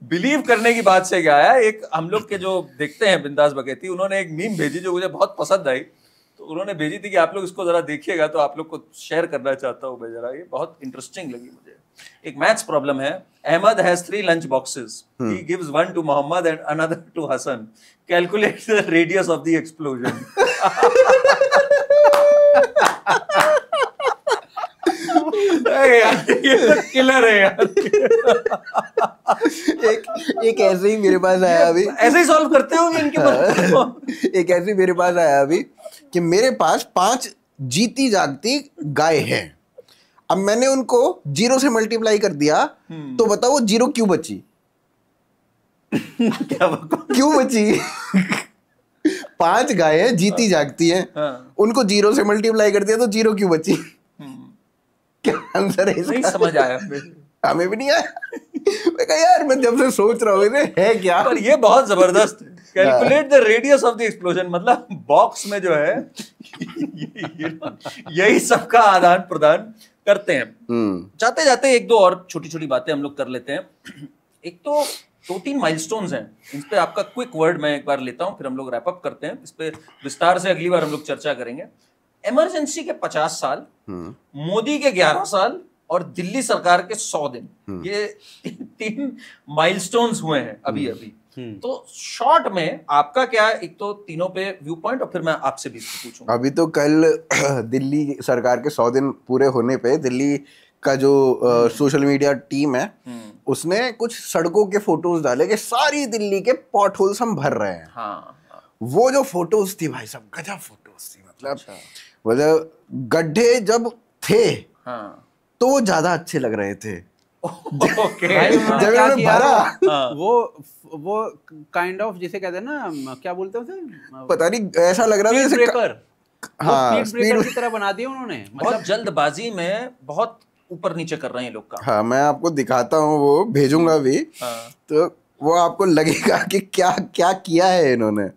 बिलीव करने की बात से क्या है, एक हम लोग के जो देखते हैं बिंदास बगैती, उन्होंने एक मीम भेजी जो मुझे बहुत पसंद आई। तो उन्होंने भेजी थी कि आप लोग इसको जरा देखिएगा, तो आप लोग को शेयर करना चाहता हूँ मैं जरा, ये बहुत इंटरेस्टिंग लगी मुझे। एक मैथ्स प्रॉब्लम है। Ahmed has 3 lunch boxes. He gives one to Muhammad and another to Hassan. Calculate the radius of the explosion. ये तो किलर है यार। एक ऐसे ही मेरे पास आया अभी, ऐसे ही सॉल्व करते होंगे इनके पास। एक ऐसे मेरे पास आया अभी कि मेरे पास 5 जीती जागती गाय हैं। अब मैंने उनको 0 से मल्टीप्लाई कर दिया, तो बताओ 0 क्यों बची? क्यों बची? 5 गायें जीती जागती हैं, उनको 0 से मल्टीप्लाई कर दिया तो 0 क्यों बची? क्या आंसर है इसका? नहीं समझ आया हमें भी नहीं आया। मैं कहा यार, मैं जब से सोच रहा हूँ है क्या, पर ये बहुत जबरदस्त है। Calculate the radius of the explosion, मतलब बॉक्स में जो है यही सबका आदान प्रदान करते हैं। जाते जाते 1-2 और छोटी छोटी बातें हम लोग कर लेते हैं। एक तो 2-3 माइलस्टोन्स हैं, इन पे आपका क्विक वर्ड मैं एक बार लेता हूं, फिर हम लोग रैप अप करते हैं। इस पे विस्तार से अगली बार हम लोग चर्चा करेंगे। इमरजेंसी के 50 साल, मोदी के 11 साल और दिल्ली सरकार के 100 दिन, ये 3 माइलस्टोन्स हुए हैं अभी अभी। तो शॉर्ट में आपका क्या, एक तो तीनों पे व्यू पॉइंट, और फिर मैं आपसे भी पूछूंगा। अभी तो कल दिल्ली सरकार के 100 दिन पूरे होने पे दिल्ली का जो सोशल मीडिया टीम है, उसने कुछ सड़कों के फोटोज डाले कि सारी दिल्ली के पॉट होल्स हम भर रहे हैं। हाँ। वो जो फोटोज थी भाई साहब, गजब फोटोज थी। मतलब गड्ढे जब थे, हाँ, तो वो ज्यादा अच्छे लग रहे थे। जब उन्होंने भरा, वो काइंड ऑफ जिसे कहते हैं ना, क्या बोलते हैं उसे, पता नहीं, ऐसा लग रहा था जैसे ब्रेकर। हाँ, स्पीड ब्रेकर की तरह बना दिया उन्होंने। बहुत जल्दबाजी में बहुत ऊपर नीचे कर रहे हैं लोग का। हाँ, मैं आपको दिखाता हूँ, वो भेजूंगा भी। तो वो आपको लगेगा कि क्या क्या किया है इन्होंने।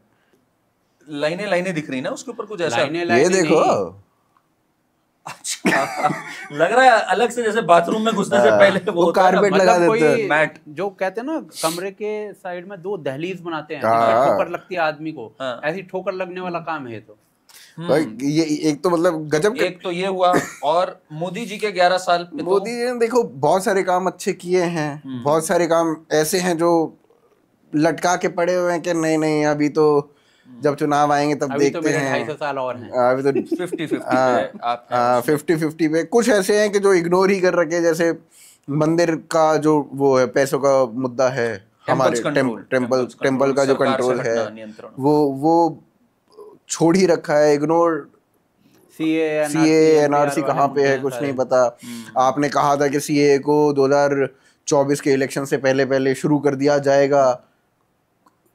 लाइनें लाइनें दिख रही ना उसके ऊपर, कुछ ऐसा। ये देखो, अच्छा लग रहा है अलग से, जैसे बाथरूम में घुसने से पहले वो कारपेट लगा देते हैं, मैट जो कहते हैं ना, कमरे के साइड में 2 दहलीज बनाते हैं, ठोकर लगती है आदमी को, ऐसी ठोकर लगने वाला काम है। तो ये एक तो मतलब गजब। एक तो ये हुआ, और मोदी जी के 11 साल पे मोदी जी ने देखो बहुत सारे काम अच्छे किए हैं, बहुत सारे काम ऐसे हैं जो लटका के पड़े हुए हैं कि नहीं नहीं अभी तो जब चुनाव आएंगे तब अभी तो देखते मेरे हैं। 250 साल और हैं। अभी तो 50-50 पे आप हैं। 50-50 पे कुछ ऐसे हैं कि जो इग्नोर ही कर रखे, जैसे मंदिर का जो वो है, पैसों का मुद्दा है, हमारे टेम्पल का जो कंट्रोल है वो छोड़ ही रखा है, इग्नोर। सीए एनआरसी कहाँ पे है कुछ नहीं पता। आपने कहा था कि सीए को 2024 के इलेक्शन से पहले पहले शुरू कर दिया जाएगा,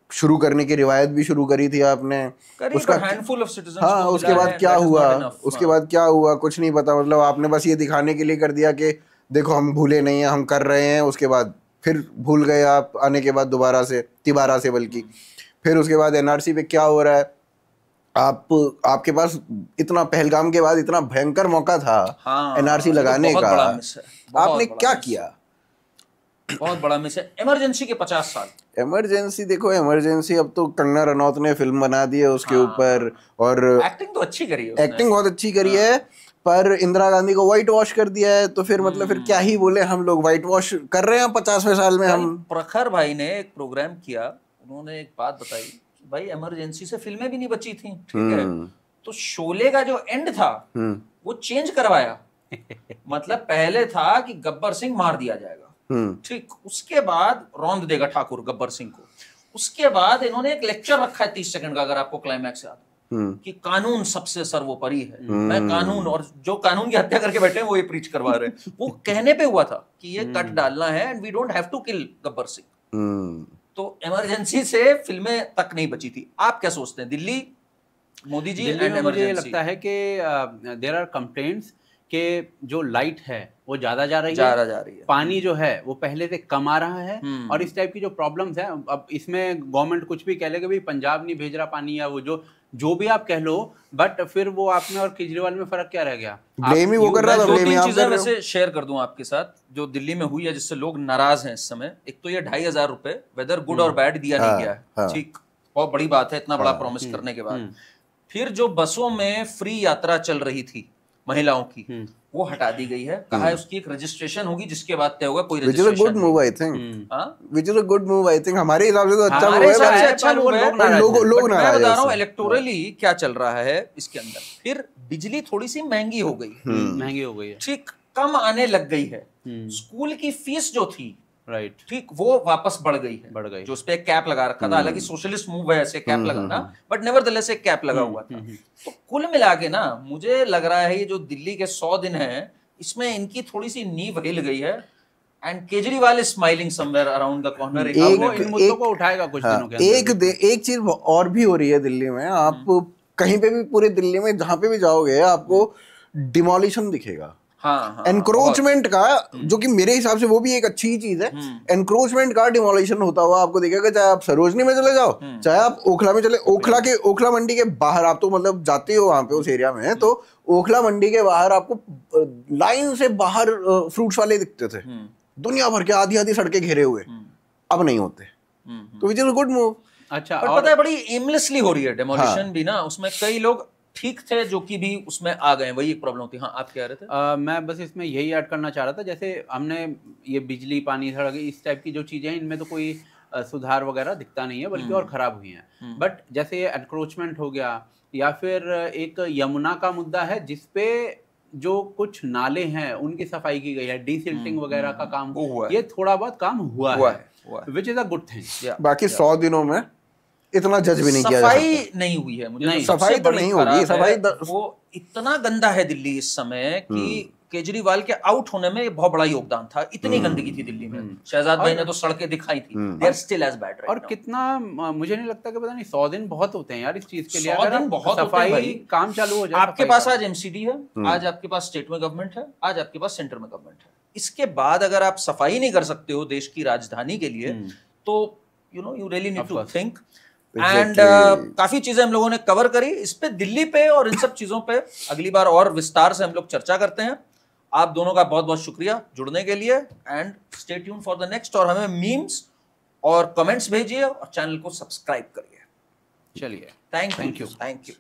शुरू करने की रिवायत भी शुरू करी थी आपने, उसका हैंडफुल ऑफ सिटीजंस हाँ, उसके बाद क्या हुआ, उसके बाद क्या हुआ कुछ नहीं पता। मतलब आपने बस ये दिखाने के लिए कर दिया कि देखो हम भूले नहीं हैं, हम कर रहे हैं, उसके बाद फिर भूल गए आप आने के बाद दोबारा से, तिबारा से बल्कि। फिर उसके बाद एनआरसी पे क्या हो रहा है, आपके पास इतना पहलगाम के बाद इतना भयंकर मौका था एनआरसी लगाने का, आपने क्या किया? बहुत बड़ा मिस है। इमरजेंसी के 50 साल। इमरजेंसी देखो, इमरजेंसी अब तो कंगना रनौत ने फिल्म बना दी है उसके ऊपर, और एक्टिंग तो अच्छी करी है उसने। एक्टिंग बहुत अच्छी करी है, पर इंदिरा गांधी को व्हाइट वॉश कर दिया है, तो फिर मतलब फिर क्या ही बोले हम लोग, व्हाइट वॉश कर रहे हैं 50वें साल में हम। प्रखर भाई ने एक प्रोग्राम किया, उन्होंने एक बात बताई, भाई इमरजेंसी से फिल्में भी नहीं बची थी, ठीक है, तो शोले का जो एंड था वो चेंज करवाया। मतलब पहले था कि गब्बर सिंह मार दिया जाएगा, ठीक, उसके बाद रौंद देगा ठाकुर गब्बर सिंह को, उसके बाद इन्होंने एक लेक्चर रखा है 30 सेकंड का, अगर आपको क्लाइमैक्स याद कि कानून सबसे सर्वोपरि है, मैं कानून, और जो कानून की हत्या करके बैठे हैं वो ये प्रीच करवा रहे हैं। वो कहने पे हुआ था कि ये कट डालना है and we don't have to kill Gabbar Singh. तो इमरजेंसी से फिल्में तक नहीं बची थी। आप क्या सोचते हैं दिल्ली, मोदी जी एंड इमरजेंसी? मुझे लगता है कि देयर आर कंप्लेंट्स कि जो लाइट है वो ज्यादा जा रही है, पानी जो है वो पहले से कम आ रहा है, और इस टाइप की जो प्रॉब्लम्स है, अब इसमें गवर्नमेंट कुछ भी कह ले कि भाई पंजाब नहीं भेज रहा पानी, या वो जो भी आप कह लो, बट फिर वो आप में और केजरीवाल में फर्क क्या रह गया? ब्लेम ही वो कर रहा था, ब्लेम ही आप कर रहे हो। वैसे शेयर कर दूं आपके साथ जो दिल्ली में हुई है, जिससे लोग नाराज हैं इस समय। एक तो ये 2500 रुपए वेदर गुड और बैड दिया नहीं गया है, ठीक, बहुत बड़ी बात है इतना बड़ा प्रॉमिस करने के बाद। फिर जो बसों में फ्री यात्रा चल रही थी महिलाओं की, वो हटा दी गई है, कहा है उसकी एक रजिस्ट्रेशन होगी जिसके बाद तय होगा कोई registration. Which is a good move, I think. Which is a good move, I think. हमारे हिसाब से तो अच्छा मूव है, अच्छा मूव है, लोग नाराज हैं। मैं बता रहा हूँ इलेक्टोरली क्या चल रहा है इसके अंदर। फिर बिजली थोड़ी सी महंगी हो गई है, ठीक, कम आने लग गई है। स्कूल की फीस जो थी, राइट, ठीक, वो वापस बढ़ गई जो उस पे कैप लगा रखा था। हालांकि सोशलिस्ट मूव है ऐसे कैप लगाना, बट नेवरदलेस एक कैप लगा हुआ था। तो कुल मिला के ना मुझे लग रहा है ये जो दिल्ली के 100 दिन है, इसमें इनकी थोड़ी सी नींव हिल गई है, and Kejriwal is smiling somewhere around the corner. इन मुद्दों को उठाएगा कुछ दिनों के अंदर। एक चीज और भी हो रही है दिल्ली में, आप कहीं पे भी पूरे दिल्ली में जहां पे भी जाओगे आपको डिमोलिशन दिखेगा। एनक्रोचमेंट का, जो कि मेरे हिसाब से वो भी एक अच्छी चीज है, एनक्रोचमेंट का डिमोलिशन होता हुआ आपको दिखेगा। चाहे आप सरोजनी में चले जाओ, चाहे आप ओखला में चले, ओखला मंडी के बाहर आप तो मतलब जाते हो वहां पे उस एरिया में, तो ओखला मंडी के बाहर आपको लाइन से बाहर फ्रूट्स वाले दिखते थे, दुनिया भर के आधी सड़कें घेरे हुए, अब नहीं होते, तो which is a good move. अच्छा, और पता है बड़ी एमलेसली हो रही है डेमोलिशन भी ना, उसमें कई लोग ठीक थे जो कि भी उसमें आ गए, वही एक प्रॉब्लम थी। हाँ, आप कह रहे थे? मैं बस इसमें यही ऐड करना चाह रहा था, जैसे हमने ये बिजली, पानी, सड़क, इस टाइप की जो चीज़ें हैं, इनमें तो कोई सुधार वगैरह दिखता नहीं है, बल्कि और ख़राब हुई हैं। बट जैसे ये एनक्रोचमेंट हो गया, या फिर एक यमुना का मुद्दा है जिसपे जो कुछ नाले हैं उनकी सफाई की गई है, डीसिल्टिंग वगैरह का काम, ये थोड़ा बहुत काम हुआ है, which is a good thing. बाकी 100 दिनों में इतना जज भी नहीं किया, सफाई नहीं हुई है। मुझे नहीं, सफाई तो नहीं होगी, सफाई वो इतना गंदा है दिल्ली इस समय कि केजरीवाल के आउट होने में बहुत बड़ा योगदान था। इतनी गंदगी थी दिल्ली में, शहजाद भाई ने तो सड़कें दिखाई थी, they are still as bad. और कितना, मुझे नहीं लगता कि पता नहीं 100 दिन बहुत होते हैं यार इस चीज के लिए, अगर बहुत सफाई काम चालू हो जाए। आपके पास आज एमसीडी है, आज आपके पास स्टेट में गवर्नमेंट है, आज आपके पास सेंटर में गवर्नमेंट है। इसके बाद अगर आप सफाई नहीं कर सकते हो देश की राजधानी के लिए, तो you really need to think. And काफी चीजें हम लोगों ने कवर करी इस पे, दिल्ली पे और इन सब चीजों पे अगली बार और विस्तार से हम लोग चर्चा करते हैं। आप दोनों का बहुत बहुत शुक्रिया जुड़ने के लिए, and stay tune for the next. और हमें मीम्स और कमेंट्स भेजिए और चैनल को सब्सक्राइब करिए। चलिए, थैंक यू।